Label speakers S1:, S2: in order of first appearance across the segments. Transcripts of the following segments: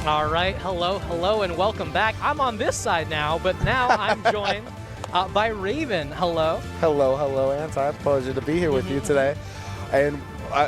S1: All right, hello, and welcome back. I'm on this side now, but now I'm joined by Raven. Hello.
S2: Hello, Ahntye. Pleasure to be here with you today. And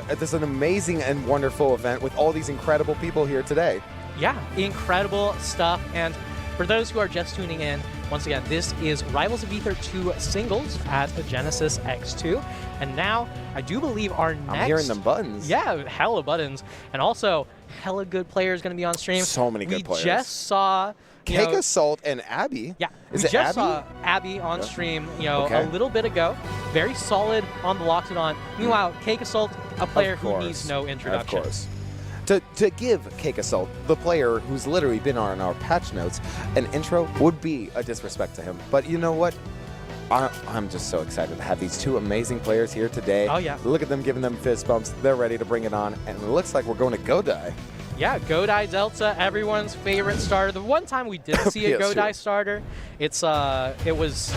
S2: this is an amazing and wonderful event with all these incredible people here today.
S1: Yeah, incredible stuff. And for those who are just tuning in, once again, this is Rivals of Aether 2 singles at Genesis X2. And now, I do believe our next...
S2: I'm hearing them buttons.
S1: Yeah, hella buttons. And also, hella good players going to be on stream.
S2: So many good players.
S1: We just saw...
S2: Cake Assault and Abby.
S1: Yeah,
S2: is
S1: we
S2: it
S1: just
S2: Abby?
S1: saw Abby on stream,
S2: okay.
S1: a little bit ago. Very solid on the Loxodon. Meanwhile, Cake Assault, a player who needs no introduction.
S2: Of course. To give Cake Assault, the player who's literally been on our patch notes, an intro would be a disrespect to him. But you know what? I'm just so excited to have these two amazing players here today.
S1: Oh, yeah.
S2: Look at them giving them fist bumps. They're ready to bring it on. And it looks like we're going to Godai.
S1: Yeah, Godai Delta, everyone's favorite starter. The one time we did see a Godai starter, it was,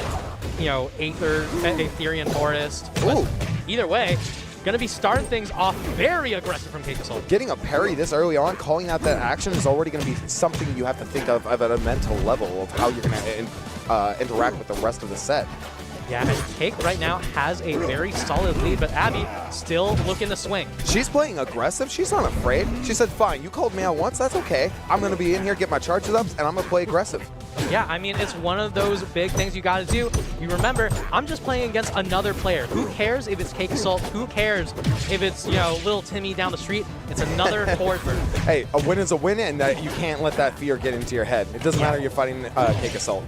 S1: Aetherian Forest.
S2: Ooh.
S1: Either way, going to be starting things off very aggressive from Cake Assault.
S2: Getting a parry this early on, calling out that action is already going to be something you have to think of at a mental level of how you're going to interact with the rest of the set.
S1: Yeah, and Cake right now has a very solid lead, but Abby still looking to swing.
S2: She's playing aggressive. She's not afraid. She said, fine, you called me out once. That's okay. I'm going to be in here, get my charges up, and I'm going to play aggressive.
S1: Yeah, I mean, it's one of those big things you got to do. You remember, I'm just playing against another player. Who cares if it's Cake Assault? Who cares if it's, little Timmy down the street? It's another forward.
S2: Hey, a win is a win, and you can't let that fear get into your head. It doesn't matter you're fighting Cake Assault.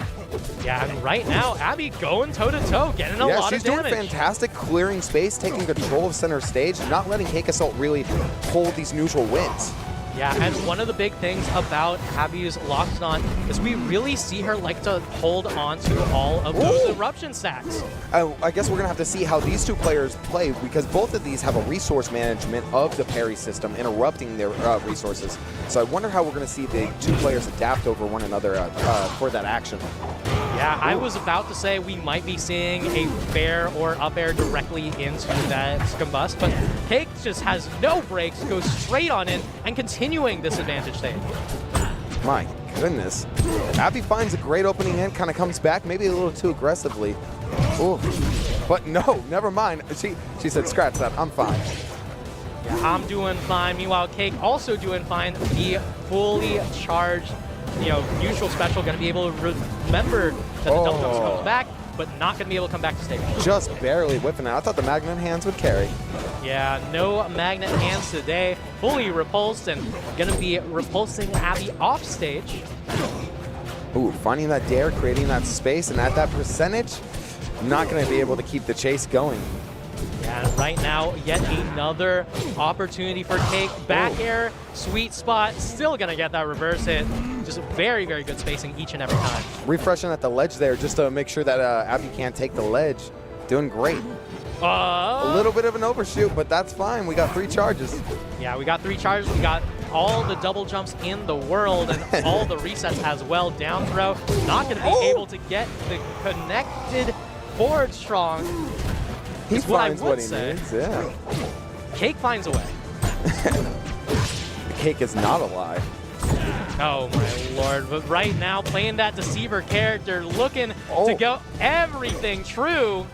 S1: Yeah, and right now, Abby going toe-to-toe, getting a lot of damage.
S2: Yeah, she's doing fantastic, clearing space, taking control of center stage, not letting Cake Assault really hold these neutral wins.
S1: Yeah, and one of the big things about Abby's Loxodon is we really see her like to hold on to all of those eruption stacks.
S2: I guess we're going to have to see how these two players play because both of these have a resource management of the parry system, interrupting their resources. So I wonder how we're going to see the two players adapt over one another for that action.
S1: Yeah, I was about to say we might be seeing a fair or up air directly into that combust, but Cake just has no breaks, goes straight on in, and continuing this advantage stage.
S2: My goodness. Abby finds a great opening in, kind of comes back, maybe a little too aggressively. Ooh. But no, never mind. She said, scratch that, I'm fine.
S1: Yeah, I'm doing fine. Meanwhile, Cake also doing fine. The fully charged neutral special going to be able to remember that the double jumps comes back, but not going to be able to come back to stage.
S2: Just barely whipping it. I thought the magnet hands would carry.
S1: Yeah, no magnet hands today. Fully repulsed and going to be repulsing Abby off stage.
S2: Ooh, finding that dare, creating that space, and at that percentage, not going to be able to keep the chase going.
S1: Yeah, and right now, yet another opportunity for Cake. Back air, sweet spot, still going to get that reverse hit. Just very, very good spacing each and every time.
S2: Refreshing at the ledge there just to make sure that Abby can't take the ledge. Doing great. A little bit of an overshoot, but that's fine. We got 3 charges.
S1: Yeah, we got 3 charges. We got all the double jumps in the world and all the resets as well. Down throw, not going to be able to get the connected forward strong.
S2: He finds what he needs, yeah.
S1: Cake finds a way.
S2: The cake is not a lie.
S1: Oh my lord, but right now playing that Deceiver character, looking to go everything true.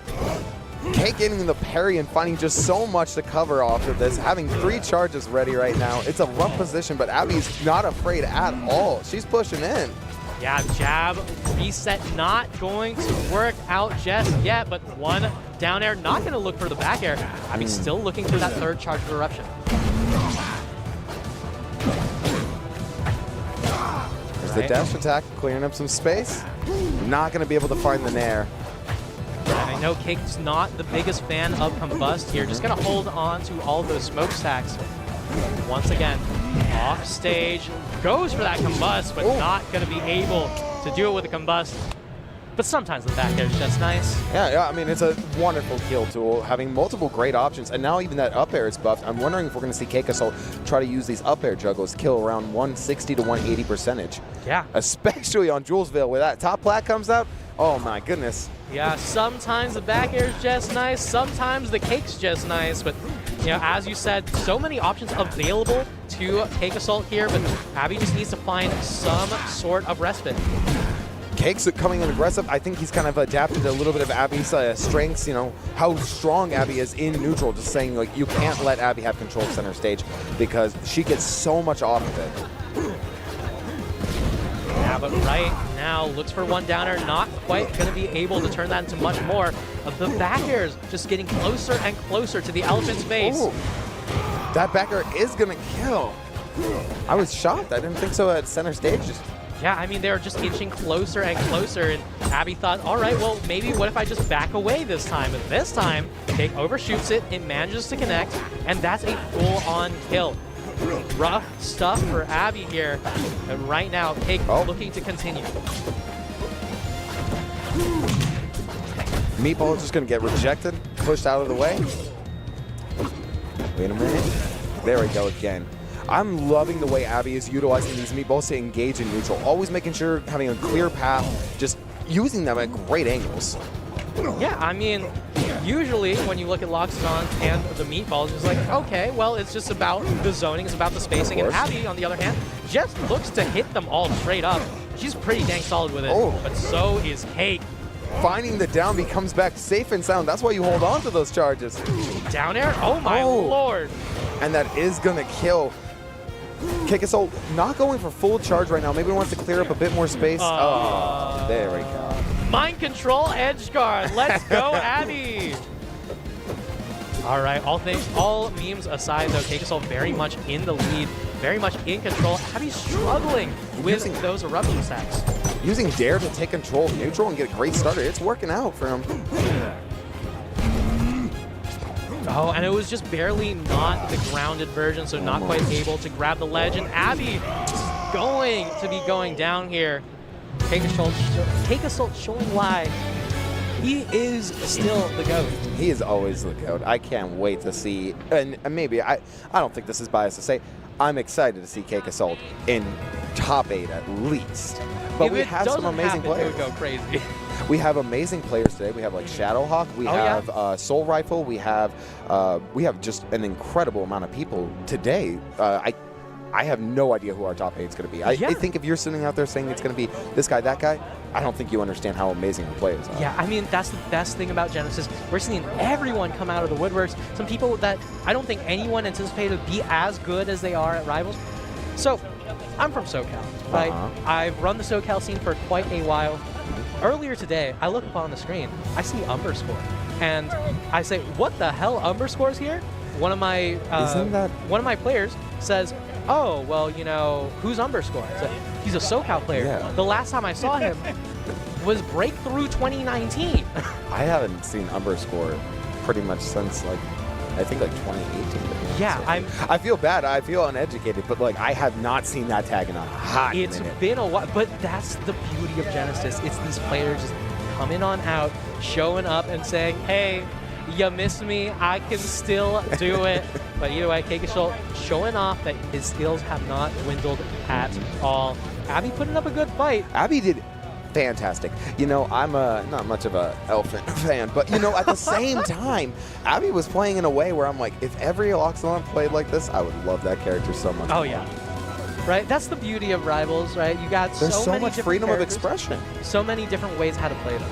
S2: Cake getting the parry and finding just so much to cover off of this, having 3 charges ready right now. It's a rough position, but Abby's not afraid at all. She's pushing in.
S1: Yeah, jab, reset, not going to work out just yet, but one down air, not going to look for the back air. Abby's still looking for that 3rd charge of eruption.
S2: There's the dash attack, clearing up some space. Not going to be able to find the nair.
S1: I know Cake's not the biggest fan of Combust here. Just going to hold on to all of those smokestacks. Once again, off stage, goes for that Combust, but not going to be able to do it with a Combust. But sometimes the back air is just nice.
S2: Yeah, I mean, it's a wonderful kill tool, having multiple great options, and now even that up air is buffed. I'm wondering if we're going to see Cake Assault try to use these up air juggles to kill around 160 to 180 percentage.
S1: Yeah.
S2: Especially on Julesville, where that top plat comes out. Oh my goodness.
S1: Yeah, sometimes the back air is just nice, sometimes the cake's just nice, but You know, as you said, so many options available to take Assault here, but Abby just needs to find some sort of respite.
S2: Cake's coming in aggressive. I think he's kind of adapted a little bit of Abby's strengths, you know, how strong Abby is in neutral, just saying, like, you can't let Abby have control of center stage because she gets so much off of it.
S1: Yeah, but right now, looks for one downer, not quite going to be able to turn that into much more. The back airs just getting closer and closer to the elephant's face.
S2: Ooh. That back air is going to kill. I was shocked. I didn't think so at center stage.
S1: Yeah, I mean, they were just inching closer and closer, and Abby thought, all right, well, maybe what if I just back away this time? And this time, Cake overshoots it, it manages to connect, and that's a full-on kill. Rough stuff for Abby here, and right now, Cake looking to continue.
S2: Meatball is just going to get rejected, pushed out of the way. Wait a minute. There we go again. I'm loving the way Abby is utilizing these meatballs to engage in neutral, always making sure having a clear path, just using them at great angles.
S1: Yeah, I mean, usually when you look at Loxodon and the meatballs, it's like, okay, well, it's just about the zoning, it's about the spacing, and Abby, on the other hand, just looks to hit them all straight up. She's pretty dang solid with it, but so is Cake.
S2: Finding the down B comes back safe and sound. That's why you hold on to those charges.
S1: Down air? Oh my lord.
S2: And that is going to kill. Cake Assault not going for full charge right now. Maybe he wants to clear up a bit more space. Oh, there we go.
S1: Mind control edge guard. Let's go, Abby. All right, all memes aside, though, Cake Assault very much in the lead, very much in control. Abby's struggling with those eruption stacks.
S2: Using Dare to take control of neutral and get a great starter. It's working out for him.
S1: Oh, and it was just barely not the grounded version, so not quite able to grab the ledge. And Abby is going to be going down here. Cake Assault showing why he is still the GOAT.
S2: He is always the GOAT. I can't wait to see, and maybe, I don't think this is biased to say, I'm excited to see Cake Assault in top 8 at least. But we have some amazing players.
S1: It would go crazy.
S2: We have amazing players today. We have like Shadowhawk. We have Soul Rifle. We have just an incredible amount of people today. I have no idea who our top 8 is going to be. I think if you're sitting out there saying it's going to be this guy, that guy, I don't think you understand how amazing the players are.
S1: Yeah, I mean, that's the best thing about Genesis. We're seeing everyone come out of the woodworks. Some people that I don't think anyone anticipated would be as good as they are at Rivals. So, I'm from SoCal, right? I've run the SoCal scene for quite a while. Earlier today, I look up on the screen, I see Umberscore, and I say, "What the hell, Umberscore's here?" One of my players says, "Oh, well, you know, who's Umberscore?" He's a SoCal player.
S2: Yeah.
S1: The last time I saw him was Breakthrough 2019.
S2: I haven't seen Umberscore pretty much since I think 2018.
S1: Yeah,
S2: so I feel bad. I feel uneducated, but I have not seen that tag in a hot minute.
S1: It's been a while, but that's the beauty of Genesis. It's these players just coming on out, showing up and saying, "Hey, you miss me, I can still do it." But either way, Cake Assault showing off that his skills have not dwindled at all. Abby putting up a good fight.
S2: Abby did fantastic. You know, I'm not much of a Elephant fan, but, you know, at the same time, Abby was playing in a way where I'm like, if every Loxodon played like this, I would love that character so much.
S1: Oh, yeah. Right? That's the beauty of Rivals, right? You got
S2: There's so
S1: many
S2: much freedom of expression.
S1: So many different ways how to play them,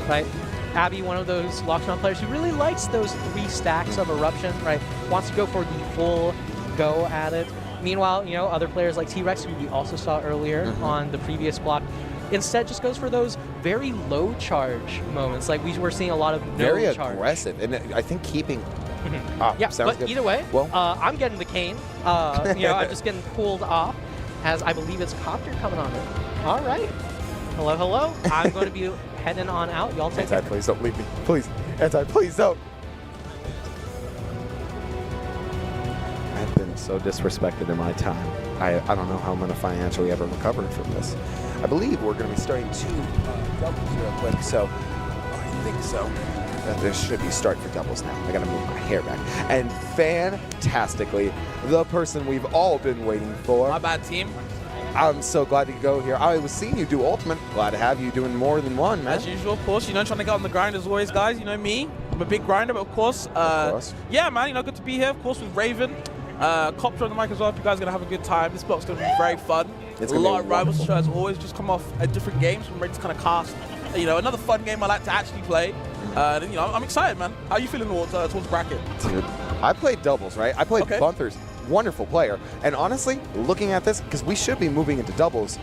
S1: right? Abby, one of those Loxodon players who really likes those 3 stacks of Eruption, right? Wants to go for the full go at it. Meanwhile, you know, other players like T-Rex, who we also saw earlier on the previous block, instead just goes for those very low charge moments. Like we were seeing a lot of
S2: very
S1: charge.
S2: Aggressive, and I think keeping.
S1: Yeah, but
S2: good.
S1: Either way,
S2: well,
S1: I'm getting the cane. You know, I'm just getting pulled off, as I believe it's Kopter coming on in. All right. Hello, hello. I'm going to be heading on out. Y'all take
S2: Ahntye, please don't leave me. Please. Ahntye, please don't. I've been so disrespected in my time. I don't know how I'm going to financially ever recover from this. I believe we're going to be starting 2 doubles real quick, so I think so. There should be start for doubles now. I got to move my hair back. And fantastically, the person we've all been waiting for.
S3: My bad, team.
S2: I'm so glad to go here. I was seeing you do Ultimate. Glad to have you doing more than one, man.
S3: As usual, of course, you know, trying to get on the grind as always, guys. You know me, I'm a big grinder, but of course. Yeah, man, you know, good to be here, of course, with RAVN. Kopter on the mic as well. If you guys are going to have a good time, this block's going to be very fun.
S2: It's
S3: a lot of rivals show as always just come off at different games. I'm ready to kind of cast, you know, another fun game I like to actually play. You know, I'm excited, man. How are you feeling towards bracket?
S2: Dude, I played doubles, right? I played Bunthers. Wonderful player. And honestly, looking at this, because we should be moving into doubles,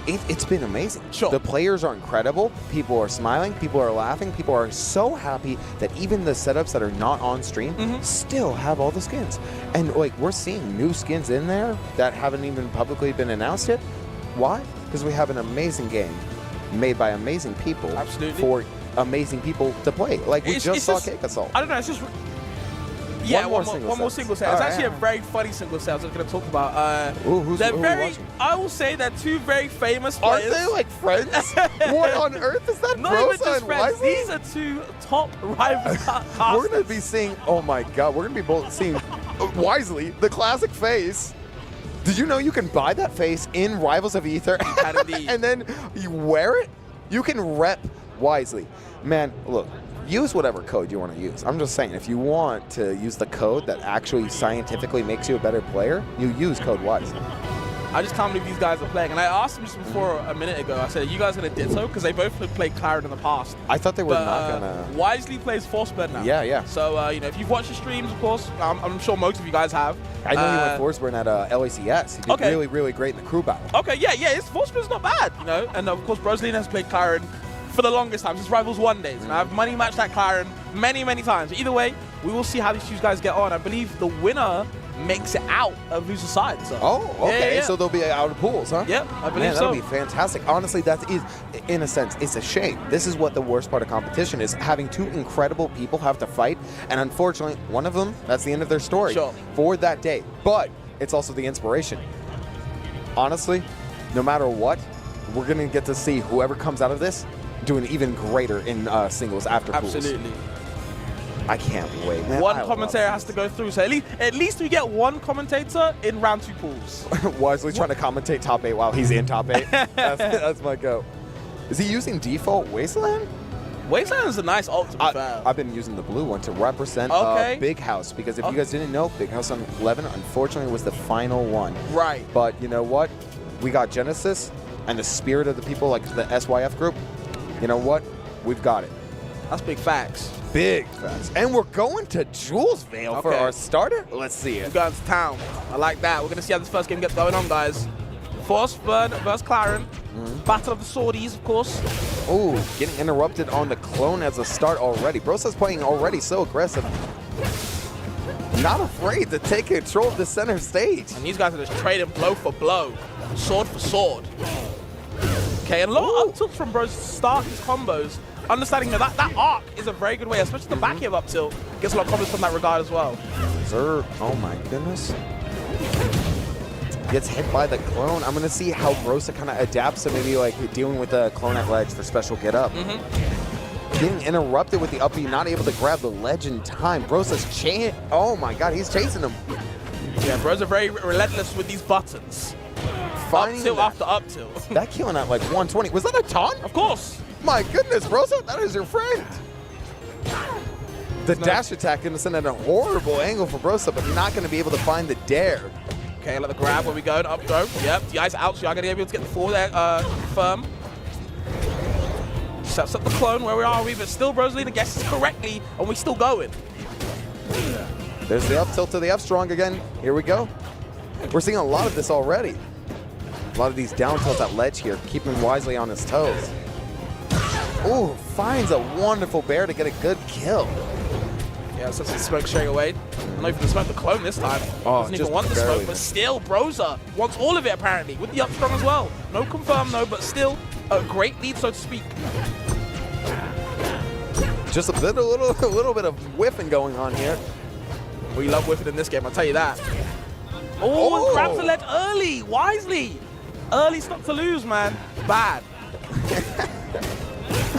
S2: it's been amazing.
S3: Sure.
S2: The players are incredible. People are smiling. People are laughing. People are so happy that even the setups that are not on stream still have all the skins. And like we're seeing new skins in there that haven't even publicly been announced yet. Why? Because we have an amazing game made by amazing people.
S3: Absolutely.
S2: For amazing people to play. Like we just saw Cake Assault.
S3: I don't know. It's just. Yeah, one more single set. It's actually a
S2: yeah.
S3: very funny single set I was going to talk about.
S2: Who's
S3: I will say they're two very famous players.
S2: Aren't they like friends? What on earth is that?
S3: Not even
S2: Brosa
S3: just
S2: and
S3: friends.
S2: Wisely?
S3: These are two top rivals.
S2: We're going to be seeing, oh my God, we're going to be both seeing Wisely, the classic face. Did you know you can buy that face in Rivals of Ether? And then you wear it? You can rep Wisely. Man, look. Use whatever code you want to use. I'm just saying, if you want to use the code that actually scientifically makes you a better player, you use code Wisely.
S3: I just can't believe these guys are playing. And I asked them just before a minute ago, I said, are you guys going to ditto? Because they both have played Claret in the past.
S2: I thought they were not going to.
S3: Wisely plays Forceburn now.
S2: Yeah, yeah.
S3: So, you know, if you've watched the streams, of course, I'm sure most of you guys have.
S2: I know he went Forceburn at LACS. He did really, really great in the crew battle.
S3: Okay, yeah, Forceburn's not bad, you know. And, of course, Broslin has played Claret for the longest time, since Rivals 1 days. And I've money matched that Claret many, many times. Either way, we will see how these two guys get on. I believe the winner makes it out of loser side. So.
S2: Oh, okay.
S3: Yeah.
S2: So they'll be out of pools, huh?
S3: Yep, I believe so.
S2: That'll be fantastic. Honestly, that is, in a sense, it's a shame. This is what the worst part of competition is, having two incredible people have to fight. And unfortunately, one of them, that's the end of their story for that day. But it's also the inspiration. Honestly, no matter what, we're going to get to see whoever comes out of this doing even greater in singles after pools.
S3: Absolutely.
S2: I can't wait, man.
S3: One commentator has to go through, so at least we get one commentator in round 2 pools.
S2: Wisely trying to commentate top 8 while he's in top 8. That's my go. Is he using default Wasteland?
S3: Wasteland is a nice ult, to be fair.
S2: I've been using the blue one to represent Big House, because if you guys didn't know, Big House on 11 unfortunately was the final one.
S3: Right.
S2: But you know what? We got Genesis and the spirit of the people, like the SYF group. You know what? We've got it.
S3: That's big facts.
S2: Big facts. And we're going to Julesvale for our starter? Let's see it.
S3: We're going to town. I like that. We're going to see how this first game gets going on, guys. Forceburn versus Claret. Battle of the Swordies, of course.
S2: Ooh, getting interrupted on the clone as a start already. Brosa's playing already so aggressive. Not afraid to take control of the center stage.
S3: And these guys are just trading blow for blow. Sword for sword. Okay, and a lot of up tilts from Bros to start these combos. Understanding that that arc is a very good way, especially the back end up tilt. Gets a lot of combos from that regard as well.
S2: Sir, oh my goodness. Gets hit by the clone. I'm going to see how Brosa kind of adapts to maybe like dealing with the clone at ledge for special get up. Getting interrupted with the up B, not able to grab the ledge in time. Brosa's chain. Oh my god, he's chasing him.
S3: Yeah, Bros are very relentless with these buttons.
S2: Finding
S3: up tilt after up tilt.
S2: That killing at like 120. Was that a taunt?
S3: Of course.
S2: My goodness, Brosa, that is your friend. The dash attack going to send at a horrible angle for Brosa, but not going to be able to find the dare.
S3: Okay, let the grab where we go. Up throw. Yep, the ice out, so you're going to be able to get the forward there firm. Sets up the clone. Where are we? But still, Broslina guesses correctly, and we're still going.
S2: There's the up tilt to the F strong again. Here we go. We're seeing a lot of this already. A lot of these down tilts at ledge here, keeping Wisely on his toes. Ooh, finds a wonderful bear to get a good kill.
S3: Yeah, so the smoke straight away. I don't know if he can smoke the clone this time. Doesn't even want the smoke, but still, Brosa wants all of it apparently, with the up strong as well. No confirm though, but still a great lead, so to speak.
S2: Just a little bit of whiffing going on here.
S3: We love whiffing in this game, I'll tell you that. Oh, and grabs the ledge early, Wisely. Early stop to lose, man. Bad.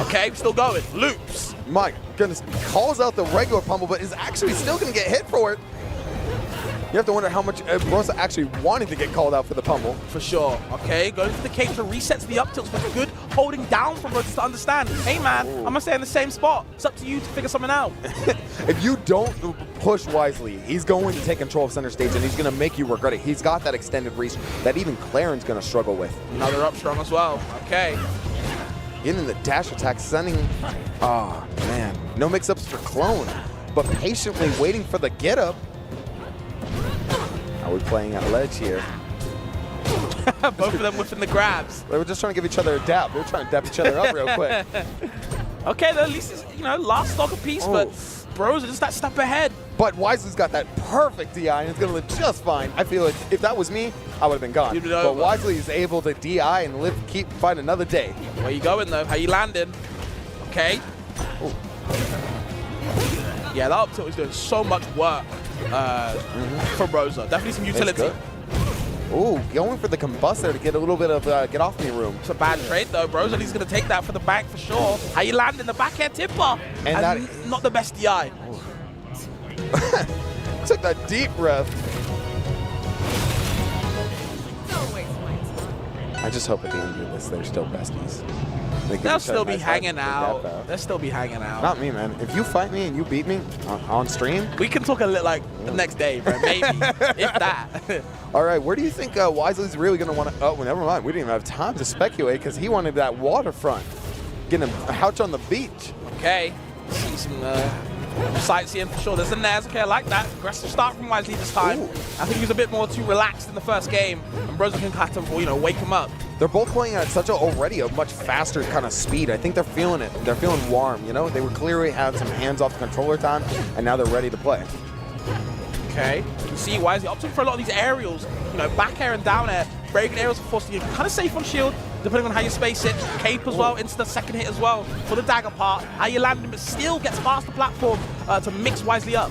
S3: Okay, still going. Loops.
S2: My goodness, calls out the regular pummel, but is actually still going to get hit for it. You have to wonder how much Brosa actually wanted to get called out for the pummel.
S3: For sure. Okay, goes for the cake to resets the up tilts, but good holding down from Brosa to understand. Hey man, I'm gonna stay in the same spot. It's up to you to figure something out.
S2: If you don't push wisely, he's going to take control of center stage and he's gonna make you regret it. He's got that extended reach that even Claren's gonna struggle with.
S3: Another up strong as well. Okay.
S2: Getting the dash attack, sending, oh man, no mix-ups for Clone, but patiently waiting for the get-up. Are we playing at ledge here?
S3: Both of them within the grabs.
S2: They were just trying to give each other a dap. They were trying to dap each other up real quick.
S3: Okay, at least it's, you know, last stock apiece, but Bros are just that step ahead.
S2: But Wisely's got that perfect DI, and it's going to live just fine. I feel like if that was me, I would have been gone. But Wisely is able to DI and live, keep fighting another day.
S3: Where you going, though? How you landing? Okay. Ooh. Yeah, that up tilt is doing so much work for Rosa. Definitely some utility.
S2: Ooh, going for the combustor to get a little bit of get off me room.
S3: It's a bad trade though. Brosoli's going to take that for the bank for sure. How you land in the back air tipper? And that not the best DI.
S2: Took that deep breath. I just hope at the end of this they're still besties.
S3: They'll still be hanging out. They'll still be hanging out.
S2: Not me, man. If you fight me and you beat me on stream,
S3: we can talk a little like the next day, bro. Maybe, if that.
S2: All right, where do you think Wisely's really going to want to? Oh, well, never mind. We didn't even have time to speculate because he wanted that waterfront, getting a couch on the beach.
S3: Okay, see some sightseeing for sure. There's a Nez. Okay, I like that. Aggressive start from Wisely this time. Ooh. I think he was a bit more too relaxed in the first game, and Brosa can kind of, you know, wake him up.
S2: They're both playing at such already a much faster kind of speed. I think they're feeling it. They're feeling warm, you know? They were clearly had some hands off the controller time, and now they're ready to play.
S3: Okay. You see Wisely opting for a lot of these aerials, you know, back air and down air. Very good aerials for forcing you kind of safe on shield, depending on how you space it. Cape as well, into the second hit as well for the dagger part. How you land him, but still gets past the platform to mix Wisely up.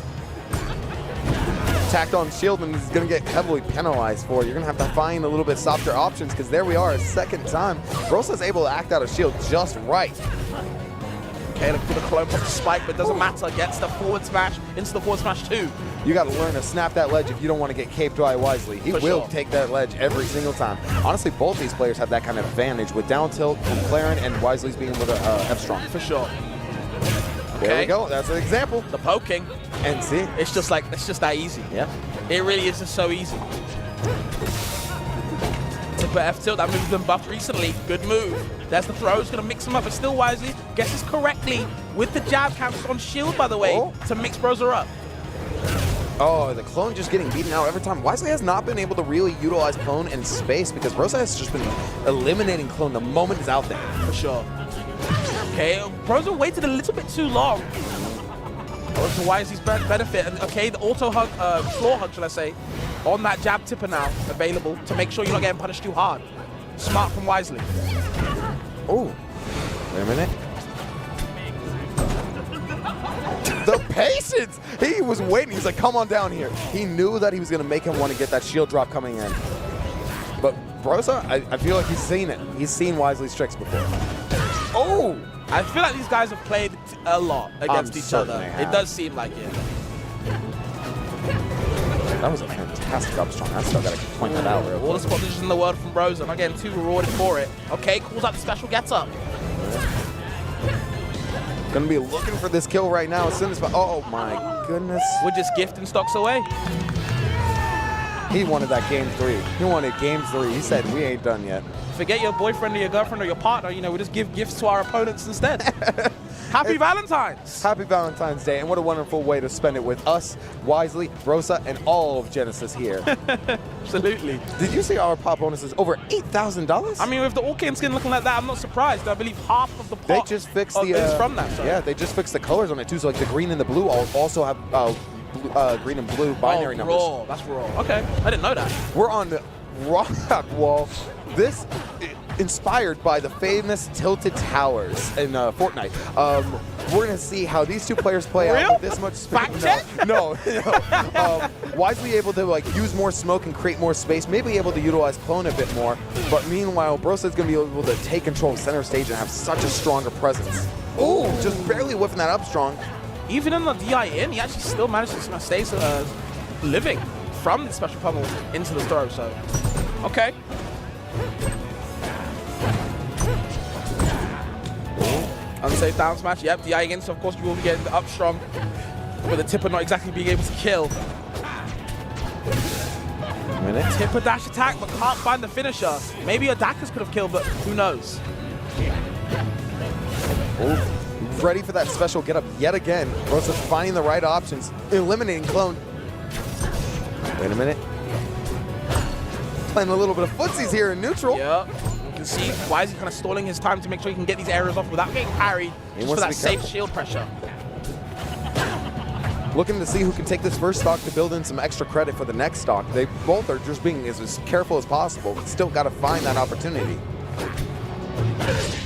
S2: Tacked on shield and is going to get heavily penalized for. You're going to have to find a little bit softer options because there we are, a second time. Brosa's able to act out of shield just right.
S3: Okay, look for the clone pop spike, but it doesn't matter. Gets the forward smash into the forward smash too. You
S2: got to learn to snap that ledge if you don't want to get caped by Wisely. He will take that ledge every single time. Honestly, both these players have that kind of advantage with down tilt from Claren and Wisely's being able to F strong.
S3: For sure.
S2: There we go. That's an example.
S3: The poking.
S2: And see,
S3: it's just like, it's just that easy.
S2: Yeah.
S3: It really is just so easy. Tipper F tilt, that move's been buffed recently. Good move. There's the throw. It's going to mix him up, but still Wisely guesses correctly with the jab counters on shield, by the way, to mix Brosa up.
S2: Oh, the clone just getting beaten out every time. Wisely has not been able to really utilize clone in space because Brosa has just been eliminating clone the moment it's out there.
S3: For sure. Okay, Brosa waited a little bit too long. To Wisely's benefit, and okay, the auto hug, floor hug, shall I say, on that jab tipper now available to make sure you're not getting punished too hard. Smart from Wisely.
S2: Oh, wait a minute. The patience! He was waiting. He's like, come on down here. He knew that he was going to make him want to get that shield drop coming in. But Brosa, I feel like he's seen it. He's seen Wisely's tricks before. Oh!
S3: I feel like these guys have played a lot against each other. It does seem like it.
S2: That was a fantastic up strong. I still got to point that out real quick.
S3: All the spot positions in the world from Brosa. Not getting too rewarded for it. Okay, calls out the special gets up.
S2: Gonna be looking for this kill right now as soon as, oh my goodness.
S3: We're just gifting stocks away.
S2: He wanted that game 3. He wanted game 3. He said, we ain't done yet.
S3: Forget your boyfriend or your girlfriend or your partner, you know, we just give gifts to our opponents instead. Happy Valentine's!
S2: Happy Valentine's Day, and what a wonderful way to spend it with us, Wisely, Brosa, and all of Genesis here.
S3: Absolutely.
S2: Did you see our pop bonuses over $8,000?
S3: I mean, with the Orchid skin looking like that, I'm not surprised. I believe half of the pot
S2: they just fixed the,
S3: is from that. Sorry.
S2: Yeah, they just fixed the colors on it too, so like the green and the blue also have green and blue binary numbers.
S3: Raw. That's raw. Okay, I didn't know that.
S2: We're on the Rockwall. This inspired by the famous Tilted Towers in Fortnite. We're going to see how these two players play out with this much space.
S3: Fact check?
S2: No. Wisely able to like use more smoke and create more space, maybe able to utilize clone a bit more, but meanwhile, Brosa is going to be able to take control of center stage and have such a stronger presence. Ooh, just barely whiffing that up strong.
S3: Even in the DI in, he actually still managed to stay living from the special pummel into the throw. So, okay. Unsafe down smash. Yep, DI again. So of course you will be getting the up strong, with the tipper not exactly being able to kill. Tipper dash attack, but can't find the finisher. Maybe a Dakas could have killed, but who knows?
S2: Ooh, ready for that special get up yet again. Rosa finding the right options, eliminating clone. Wait a minute. Playing a little bit of footsies here in neutral.
S3: Yeah. You can see why is he kind of stalling his time to make sure he can get these areas off without getting parried, just for that safe shield pressure.
S2: Looking to see who can take this first stock to build in some extra credit for the next stock. They both are just being as careful as possible, but still got to find that opportunity.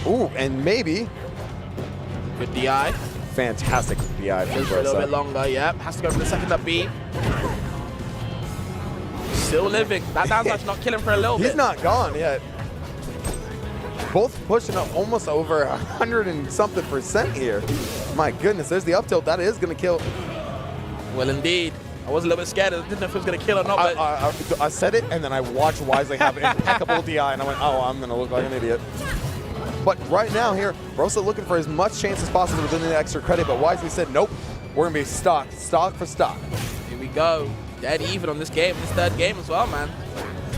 S2: Ooh, and maybe.
S3: Good DI.
S2: Fantastic DI.
S3: For a little bit longer, yep. Has to go for the second up B. Still living. That down slash not killing for a little bit.
S2: He's not gone yet. Both pushing up almost over 100 and something % here. My goodness, there's the up tilt. That is going to kill.
S3: Well, indeed. I was a little bit scared. I didn't know if it was going to kill or not. But
S2: I said it, and then I watched Wisely have impeccable DI, and I went, oh, I'm going to look like an idiot. But right now here, Rosa looking for as much chance as possible within the extra credit, but Wisely said, nope, we're going to be stock for stock.
S3: Here we go. Dead even on this game, this third game as well, man.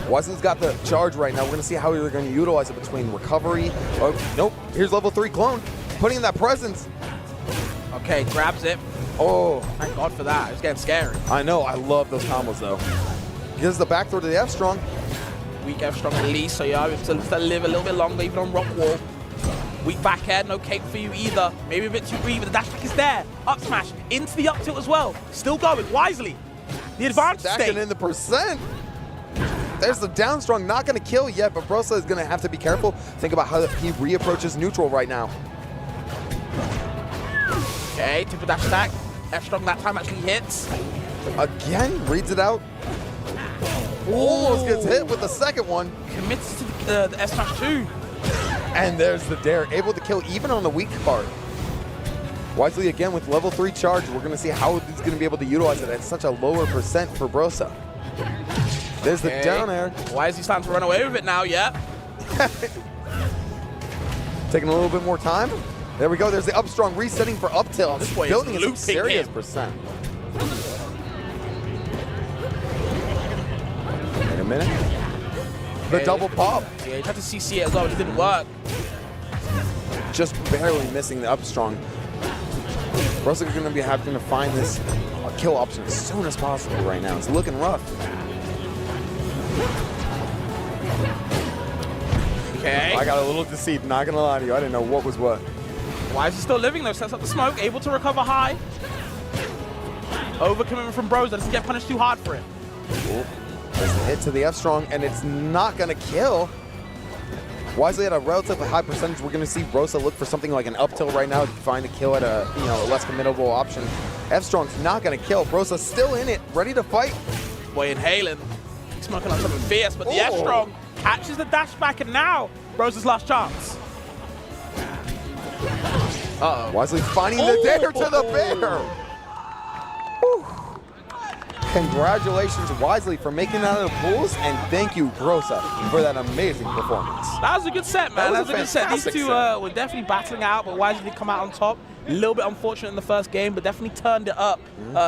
S2: Wisely's got the charge right now. We're going to see how they're going to utilize it between recovery. Oh, nope, here's level 3 clone, putting in that presence.
S3: Okay, grabs it.
S2: Oh,
S3: thank God for that. It's getting scary.
S2: I know. I love those combos, though. Gives the back throw to the F strong.
S3: Weak F strong release, so yeah, we have to live a little bit longer, even on rock wall. Weak back air, no cake for you either. Maybe a bit too greedy, but the dash attack is there. Up smash into the up tilt as well. Still going Wisely. The advantage
S2: stacking in the %. There's the down strong, not going to kill yet, but Brosa is going to have to be careful. Think about how he reapproaches neutral right now.
S3: Okay, tipper dash attack. F strong that time actually hits.
S2: Again, reads it out. Almost gets hit with the second one.
S3: Commits to the S smash too.
S2: And there's the dare, able to kill even on the weak part. Wisely again with level 3 charge. We're going to see how he's going to be able to utilize it at such a lower % for Brosa. There's the down air.
S3: Why is he starting to run away with it now? Yeah.
S2: Taking a little bit more time. There we go. There's the up strong resetting for up tilt.
S3: This boy
S2: building
S3: is
S2: some serious
S3: him.
S2: %. Wait a minute. The double pop.
S3: Yeah, he tried to CC it as well, but it didn't work.
S2: Just barely missing the up strong. Brosa's going to be having to find this kill option as soon as possible right now. It's looking rough.
S3: Okay.
S2: I got a little deceived, not going to lie to you. I didn't know what was what.
S3: Why is he still living though? Sets up the smoke, able to recover high. Overcommitment from Bros, doesn't get punished too hard for it.
S2: Ooh. There's the hit to the F strong, and it's not going to kill. Wisely at a relatively high %. We're going to see Brosa look for something like an up tilt right now to find a kill at a a less committable option. F strong's not going to kill. Brosa's still in it, ready to fight.
S3: Boy, inhaling, smoking on something fierce, but the F strong catches the dash back, and now Brosa's last chance. Uh-oh.
S2: Wisely finding the dare to the bear. Whew. Congratulations, Wisely, for making it out of the pools, and thank you, Brosa, for that amazing performance.
S3: That was a good set, man. That was a good set. These two
S2: set.
S3: were definitely battling out, but Wisely did come out on top. A little bit unfortunate in the first game, but definitely turned it up